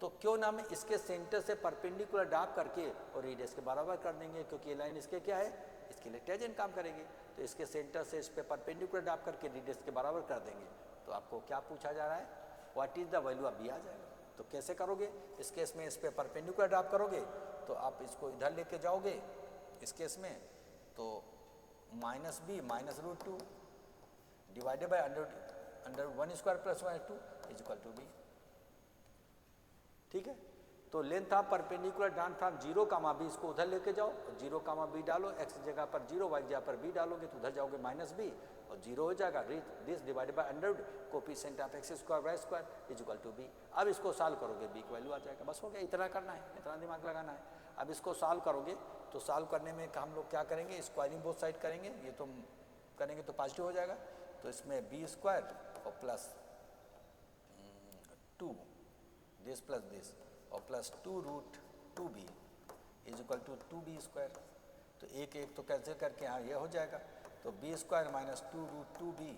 Speaker 1: तो क्यों ना हम इसके सेंटर से परपेंडिकुलर ड्रॉप करके और रेडियस के बराबर कर देंगे, क्योंकि ये लाइन इसके क्या है, इसके लिए टेंजेंट काम करेगी। तो इसके सेंटर से इस पे परपेंडिकुलर ड्रॉप करके रेडियस के बराबर कर देंगे। तो आपको क्या पूछा जा रहा है, what is the value of B आ जाएगा। तो कैसे करोगे इस केस में, इस पे परपेंडिकुलर ड्रॉप करोगे तो आप इसको इधर लेके जाओगे इस केस में, तो minus B minus √2 divided by under 1 square plus 1/2 is equal to B. ठीक है, तो length of perpendicular down from 0, B, इसको उधर लेके जाओ और 0, बी डालो, एक्स जगह पर 0, वाई जगह पर बी डालोगे तो उधर जाओगे माइनस बी और 0 हो जाएगा, this divided by under coefficient of X square Y square is equal to B. अब इसको सॉल्व करोगे बी की वैल्यू आ जाएगा, बस हो गया, इतना करना है, इतना दिमाग लगाना है। अब इसको सॉल्व करोगे तो सॉल्व करने में हम लोग क्या करेंगे, स्क्वायरिंग बोथ साइड करेंगे, ये तो करेंगे तो पॉजिटिव हो जाएगा। तो इसमें बी स्क्वायर और प्लस 2 दिस प्लस दिस और plus 2√2b is equal to 2b square. तो एक एक तो कैंसिल करके यहाँ ये हो जाएगा, तो b स्क्वायर माइनस 2√2b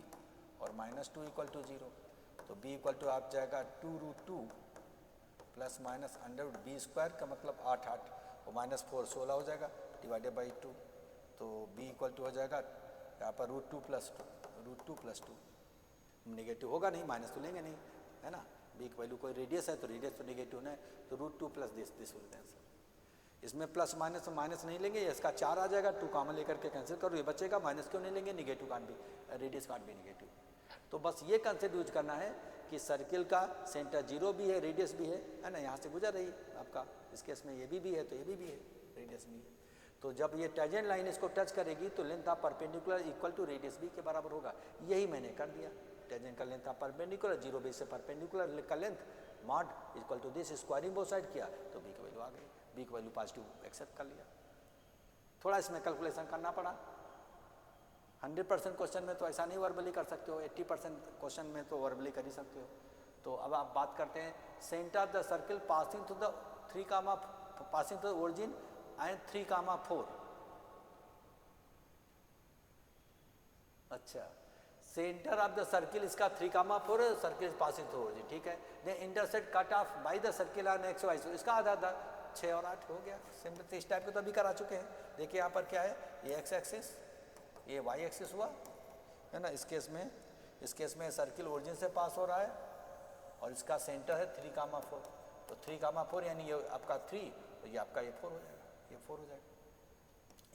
Speaker 1: और माइनस 2 इक्वल टू 0। तो b इक्वल टू आप जाएगा 2√2 plus minus under b square का मतलब 8 और माइनस 4 16 हो जाएगा डिवाइडेड बाई 2। तो b इक्वल टू हो जाएगा यहाँ पर √2 प्लस 2 निगेटिव होगा नहीं, माइनस तो लेंगे नहीं, है ना। b की वैल्यू कोई रेडियस है तो रेडियस तो निगेटिव है, तो √2 प्लस दिस विल कैंसिल। इसमें प्लस माइनस तो माइनस नहीं लेंगे, इसका 4 आ जाएगा, 2 कॉमन लेकर के कैंसिल करो, ये बचेगा, माइनस क्यों नहीं लेंगे, निगेटिव काट भी, रेडियस काट भी निगेटिव। तो बस ये कंसेप्ट यूज करना है कि सर्किल का सेंटर 0 भी है, रेडियस भी है ना, यहाँ से गुजर रही है आपका, इस केस में ये भी है तो ये भी है, रेडियस भी है। तो जब ये टेंजेंट लाइन इसको टच करेगी तो length of perpendicular equal to radius B के बराबर होगा। यही मैंने कर दिया, टेंजेंट का लेंथ ऑफ परपेंडिकुलर 0 बेस से परपेंडिकुलर का length mod equal to this, squaring both side किया तो बी की वैल्यू आ गई, बी की वैल्यू पॉजिटिव एक्सेप्ट कर लिया। थोड़ा इसमें कैलकुलेशन करना पड़ा, 100% क्वेश्चन में तो ऐसा नहीं वर्बली कर सकते हो, 80% क्वेश्चन में तो वर्बली कर ही सकते हो। तो अब आप बात करते हैं centre of the circle passing to the 3, passing to the origin and 3, 4। अच्छा, सेंटर ऑफ द सर्किल इसका 3, 4 सर्किल पासिंग थ्रू ओरिजिन, ठीक है। Then intersect cut off by the circle on x y, इसका आधा 6 और 8 हो गया। सिंपल इस टाइप के तो अभी करा चुके हैं। देखिए यहाँ पर क्या है, ये एक्स एक्सिस, ये वाई एक्सिस हुआ है ना। इस केस में सर्किल ओरिजिन से पास हो रहा है और इसका सेंटर है 3, 4। तो 3, 4 यानी ये आपका 3, तो ये आपका ये 4 हो जाएगा, ये 4 हो जाएगा,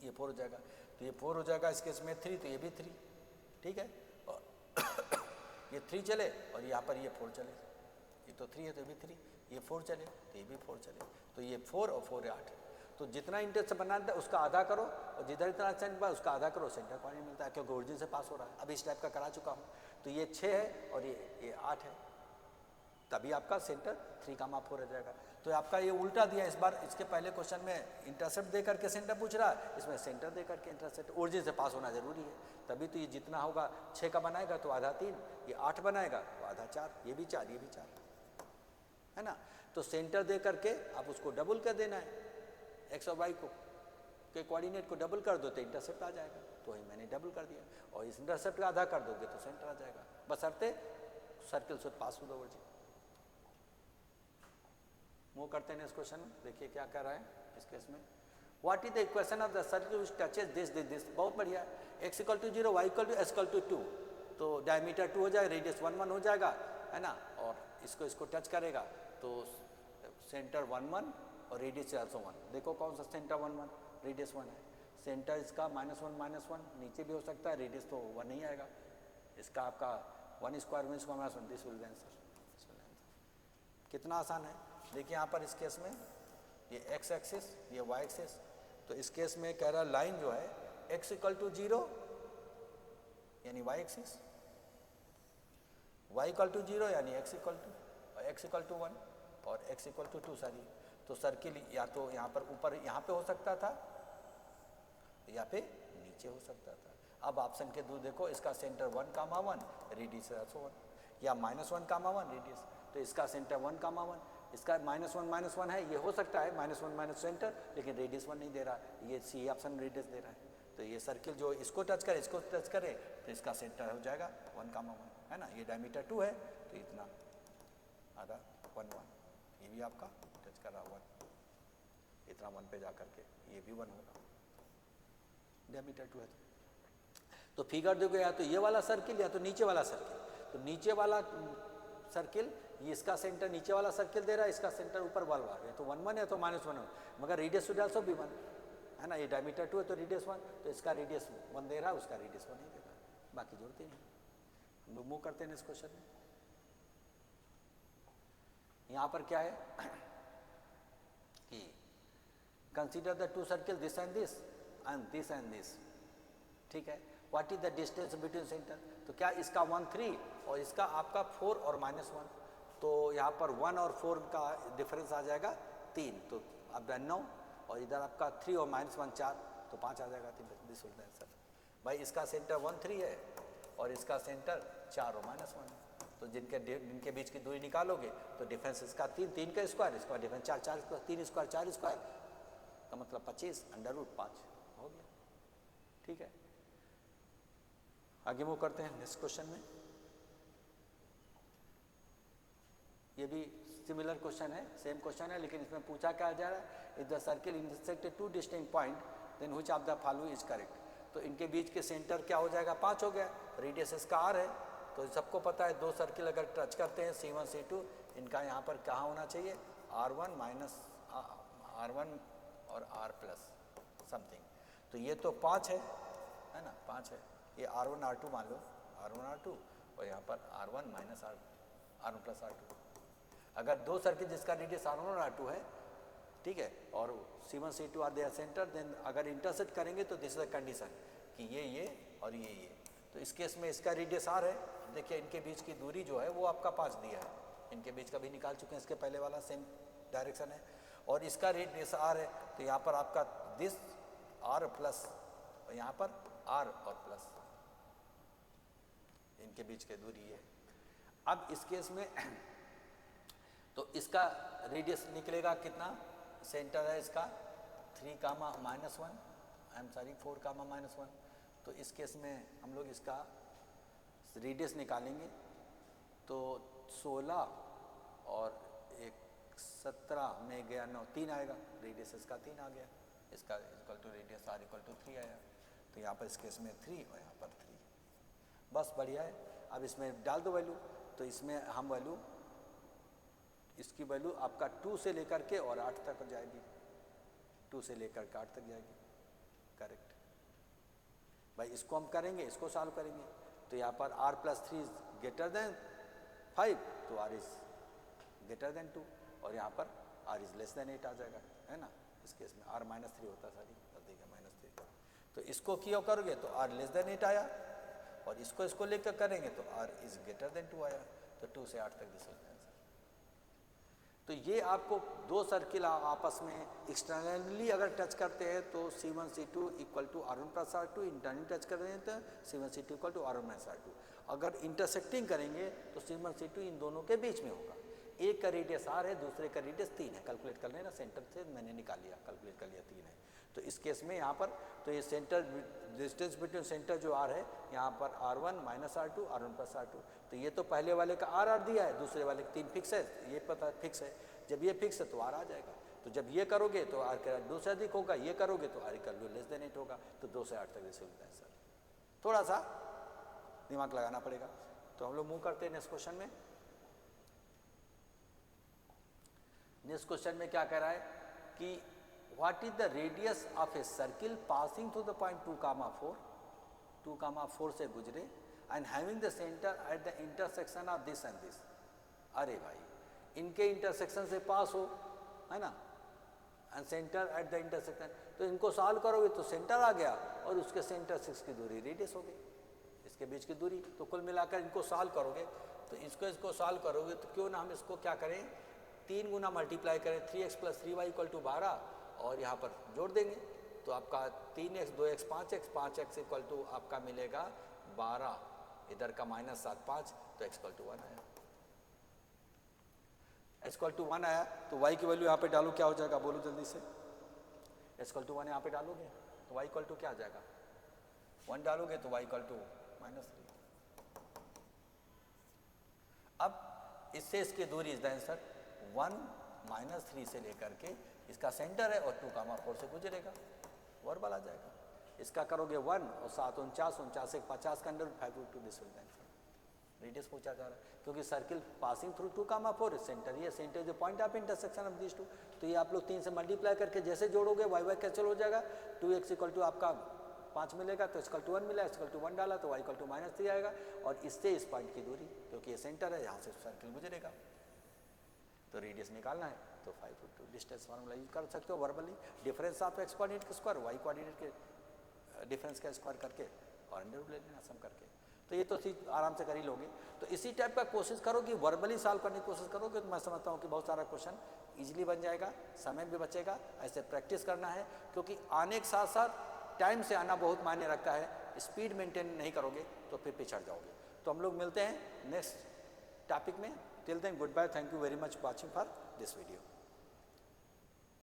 Speaker 1: ये 4 हो जाएगा, तो ये 4 हो जाएगा। इस केस में 3 तो ये भी 3, ठीक है। और ये 3 चले और यहाँ पर ये 4 चले, ये तो 3 है तो ये भी 3, ये 4 चले तो ये भी 4 चले, तो ये 4 और 4 है 8। तो जितना इंटरेस्ट बनाना है उसका आधा करो और जिधर इतना सेंटर बना उसका आधा करो, सेंटर पॉइंट मिलता है क्योंकि ओरिजिन से पास हो रहा है। अब इस टाइप का करा चुका हूँ। तो ये 6 है और ये 8 है, तभी आपका सेंटर 3, 4 हो जाएगा। तो आपका ये उल्टा दिया इस बार, इसके पहले क्वेश्चन में इंटरसेप्ट दे करके सेंटर पूछ रहा है, इसमें सेंटर दे करके इंटरसेप्ट, ओरिजिन से पास होना जरूरी है, तभी तो ये जितना होगा 6 का बनाएगा तो आधा 3, ये 8 बनाएगा तो आधा 4, ये भी 4, ये भी 4, है ना। तो सेंटर दे करके आप उसको डबल कर देना है, एक्स और वाई को के कोऑर्डिनेट को डबल कर दो तो इंटरसेप्ट आ जाएगा। तो वही मैंने डबल कर दिया, और इस इंटरसेप्ट का आधा कर दोगे तो सेंटर आ जाएगा, बशर्ते circle should pass through the origin. Move करते हैं इस क्वेश्चन में, देखिए क्या कर रहा है इस केस में। What is the equation of the circle which touches this this this, बहुत बढ़िया, x equal to 0, y equal to s equal to 2, तो डायमीटर 2 हो जाएगा, रेडियस 1 1 हो जाएगा, है ना, और इसको टच करेगा तो सेंटर 1 1 और रेडियस आल्सो 1। देखो कौन सा सेंटर 1 1, रेडियस 1 है, सेंटर इसका -1 नीचे भी हो सकता है, रेडियस तो 1 नहीं आएगा, इसका आपका 1 square -1, this will be answer. कितना आसान है, देखिए यहाँ पर इस केस में ये x एक्सिस, ये y एक्सिस, तो इस केस में कह रहा लाइन जो है x इक्वल टू 0 यानी y axis, y equal to 0 यानी x इक्वल टू 1 और x इक्वल टू 2 सारी, तो सर्किल या तो यहाँ पर ऊपर यहाँ पे हो सकता था या पे नीचे हो सकता था। अब ऑप्शन के दो देखो, इसका सेंटर 1, 1 रेडियस आल्सो 1, या -1, 1 रेडियस, तो इसका सेंटर 1, 1, इसका -1 है, ये हो सकता है -1 सेंटर, लेकिन रेडियस 1 नहीं दे रहा, ये सी ऑप्शन रेडियस दे रहा है, तो ये सर्किल जो इसको टच करे तो इसका सेंटर हो जाएगा 1, 1, है ना, ये डायमीटर 2 है तो इतना आधा 1, 1, ये भी आपका टच कर रहा 1, इतना 1 पे जा करके ये भी 1 होगा, डायमीटर 2 है। तो फिगर देखो, या तो ये वाला सर्किल या तो नीचे वाला सर्किल, तो नीचे वाला सर्किल ये इसका सेंटर नीचे वाला सर्किल दे रहा है, इसका सेंटर ऊपर वाला है, तो 1 1 है तो -1 है, मगर रेडियस शुड आल्सो बी 1, है ना, ये डायमीटर 2 है तो रेडियस 1, तो इसका रेडियस 1 दे रहा है, उसका रेडियस 1 नहीं दे रहा, बाकी जोड़ते ही नहीं। मूव करते हैं इस क्वेश्चन में। यहाँ पर क्या है कि consider the two circle this and this and this, ठीक है, what is the distance between centre, तो क्या इसका 1 3 और इसका आपका 4 और -1, तो यहाँ पर 1 और 4 का डिफरेंस आ जाएगा 3, तो अब 9, और इधर आपका 3 और -1 4, तो 5 आ जाएगा, दिस विल बी आंसर। भाई इसका सेंटर 1 3 है और इसका सेंटर 4 और -1 है, तो जिनके बीच की दूरी निकालोगे तो डिफरेंस इसका 3 का स्क्वायर, इसका डिफरेंस 4 3 स्क्वायर 4 स्क्वायर का मतलब 25 √5 हो गया, ठीक है। आगे मूव करते हैं नेक्स्ट क्वेश्चन में। ये भी सिमिलर क्वेश्चन है, सेम क्वेश्चन है, लेकिन इसमें पूछा क्या जा रहा है, if the circle intersected 2 distinct point then which of the following is correct, तो इनके बीच के सेंटर क्या हो जाएगा, 5 हो गया, रेडियस इसका r है, तो सबको पता है दो सर्किल अगर टच करते हैं C1 C2, इनका यहाँ पर कहाँ होना चाहिए, R1 R1 और R प्लस समथिंग, तो ये तो 5 है ना, 5 है, ये R1 R2 मान लो, R1 R2 और यहाँ पर R1 R1 प्लस R2। अगर दो सर्किट जिसका रेडियस R1 और R2 है, ठीक है, और C1 C2 are their centre, then अगर इंटरसेक्ट करेंगे तो दिस इज द कंडीशन कि ये और ये, तो इस केस में इसका रेडियस R है, देखिए इनके बीच की दूरी जो है वो आपका 5 दिया है, इनके बीच का भी निकाल चुके हैं, इसके पहले वाला सेम डायरेक्शन है, और इसका रेडियस R है, तो यहाँ पर आपका दिस R प्लस और यहाँ पर R और प्लस, इनके बीच की दूरी है। अब इस केस में तो इसका रेडियस निकलेगा कितना, सेंटर है इसका 3, -1, आई एम सॉरी 4, -1, तो इस केस में हम लोग इसका रेडियस निकालेंगे तो 16 और 17 में गया 9, 3 आएगा, रेडियस इसका 3 आ गया, इसका equal to radius R equal to 3 आया, तो यहाँ पर इस केस में 3 और यहाँ पर 3, बस बढ़िया है। अब इसमें डाल दो वैल्यू, तो इसमें हम वैल्यू, इसकी वैल्यू आपका 2 से लेकर के और 8 तक जाएगी, 2 से लेकर के 8 तक जाएगी, करेक्ट। भाई इसको हम करेंगे, इसको सॉल्व करेंगे, तो यहाँ पर R प्लस 3 ग्रेटर देन 5, तो R इज ग्रेटर देन 2, और यहाँ पर R इज लेस देन 8 आ जाएगा, है ना, इस केस में R -3 होता है, -3, तो इसको क्यों करोगे तो R लेस देन 8 आया, और इसको लेकर करेंगे तो R इज ग्रेटर देन 2 आया, तो 2 से 8 तक दिस होता है। तो ये आपको दो सर्किल आपस में एक्सटर्नली अगर टच करते हैं तो C1 C2 equal to R1 plus R2, internally touch कर रहे हैं तो C1 C2 equal to R1 minus R2, अगर इंटरसेक्टिंग करेंगे तो C1 C2 इन दोनों के बीच में होगा, एक का रेडियस R है, दूसरे का रेडियस 3 है, कैलकुलेट कर लेना, सेंटर से मैंने निकाल लिया, कैलकुलेट कर लिया 3 है, तो इस केस में यहाँ पर तो ये सेंटर डिस्टेंस बिटवीन सेंटर जो R है यहाँ पर R1 minus R2 R1 plus R2, तो ये तो पहले वाले का R दिया है, दूसरे वाले का 3 फिक्स है, ये पता फिक्स है, जब ये फिक्स है तो आर आ जाएगा। तो जब ये करोगे तो आर का 2 से अधिक होगा, ये करोगे तो आर का वैल्यू लेस देन 8 होगा। तो 2 से 8 तक जैसे होता है सर, थोड़ा सा दिमाग लगाना पड़ेगा। तो हम लोग मूव करते हैं नेक्स्ट क्वेश्चन में। नेक्स्ट क्वेश्चन में क्या कह रहा है कि what is the radius of a circle passing through the point 2,4 से गुजरे and having the centre at the intersection of this and this. अरे भाई, इनके इंटरसेक्शन से पास हो, है ना, and centre at the intersection, तो इनको सॉल्व करोगे तो सेंटर आ गया और उसके सेंटर से इसकी दूरी रेडियस हो गई, इसके बीच की दूरी। तो कुल मिलाकर इनको सॉल्व करोगे तो इसको सॉल्व करोगे तो क्यों ना हम इसको क्या करें, 3 गुना मल्टीप्लाई करें, 3x + 3y = 12 और यहाँ पर जोड़ देंगे तो आपका 3x 2x 5x 5x = आपका मिलेगा 12, इधर का -7 5, तो x = 1 आया। x = 1 आया तो y की वैल्यू यहाँ पे डालो, क्या हो जाएगा बोलो जल्दी से। x = 1 यहाँ पे डालोगे तो y = क्या आ जाएगा, 1 डालोगे तो y = -3। अब इससे इसकी दूरी इज द आंसर 1 - 3 से लेकर के इसका सेंटर है और 2,4 से गुजरेगा, वर्बल आ जाएगा। इसका करोगे 1 और 7 49 49 से 50 का under 5√2 this will answer. Radius पूछा जा रहा है क्योंकि सर्किल पासिंग थ्रू 2,4 सेंटर, ये सेंटर जो point of intersection of this two. तो ये आप लोग 3 से मल्टीप्लाई करके जैसे जोड़ोगे y y कैंसिल हो जाएगा, 2x = आपका 5 मिलेगा तो x = 1 मिला, x = 1 डाला तो y = -3 आएगा और इससे इस पॉइंट की दूरी, क्योंकि ये सेंटर है, यहाँ से सर्किल गुजरेगा तो रेडियस निकालना है तो 5√2 डिस्टेंस फार्मूला यूज कर सकते हो verbally. Difference of x coordinate के स्क्वायर y कोऑर्डिनेट के डिफरेंस का स्क्वायर करके और अंडर ले लेना सम करके, तो ये तो चीज आराम से कर ही लोगे। तो इसी टाइप का कोशिश करो कि वर्बली सॉल्व करने की कोशिश करोगे तो मैं समझता हूँ कि बहुत सारा क्वेश्चन इजीली बन जाएगा, समय भी बचेगा। ऐसे प्रैक्टिस करना है क्योंकि आने के साथ साथ टाइम से आना बहुत मायने रखता है, स्पीड मेंटेन नहीं करोगे तो फिर पिछड़ जाओगे। तो हम लोग मिलते हैं नेक्स्ट टॉपिक में। Till then good bye, thank you very much watching for this video.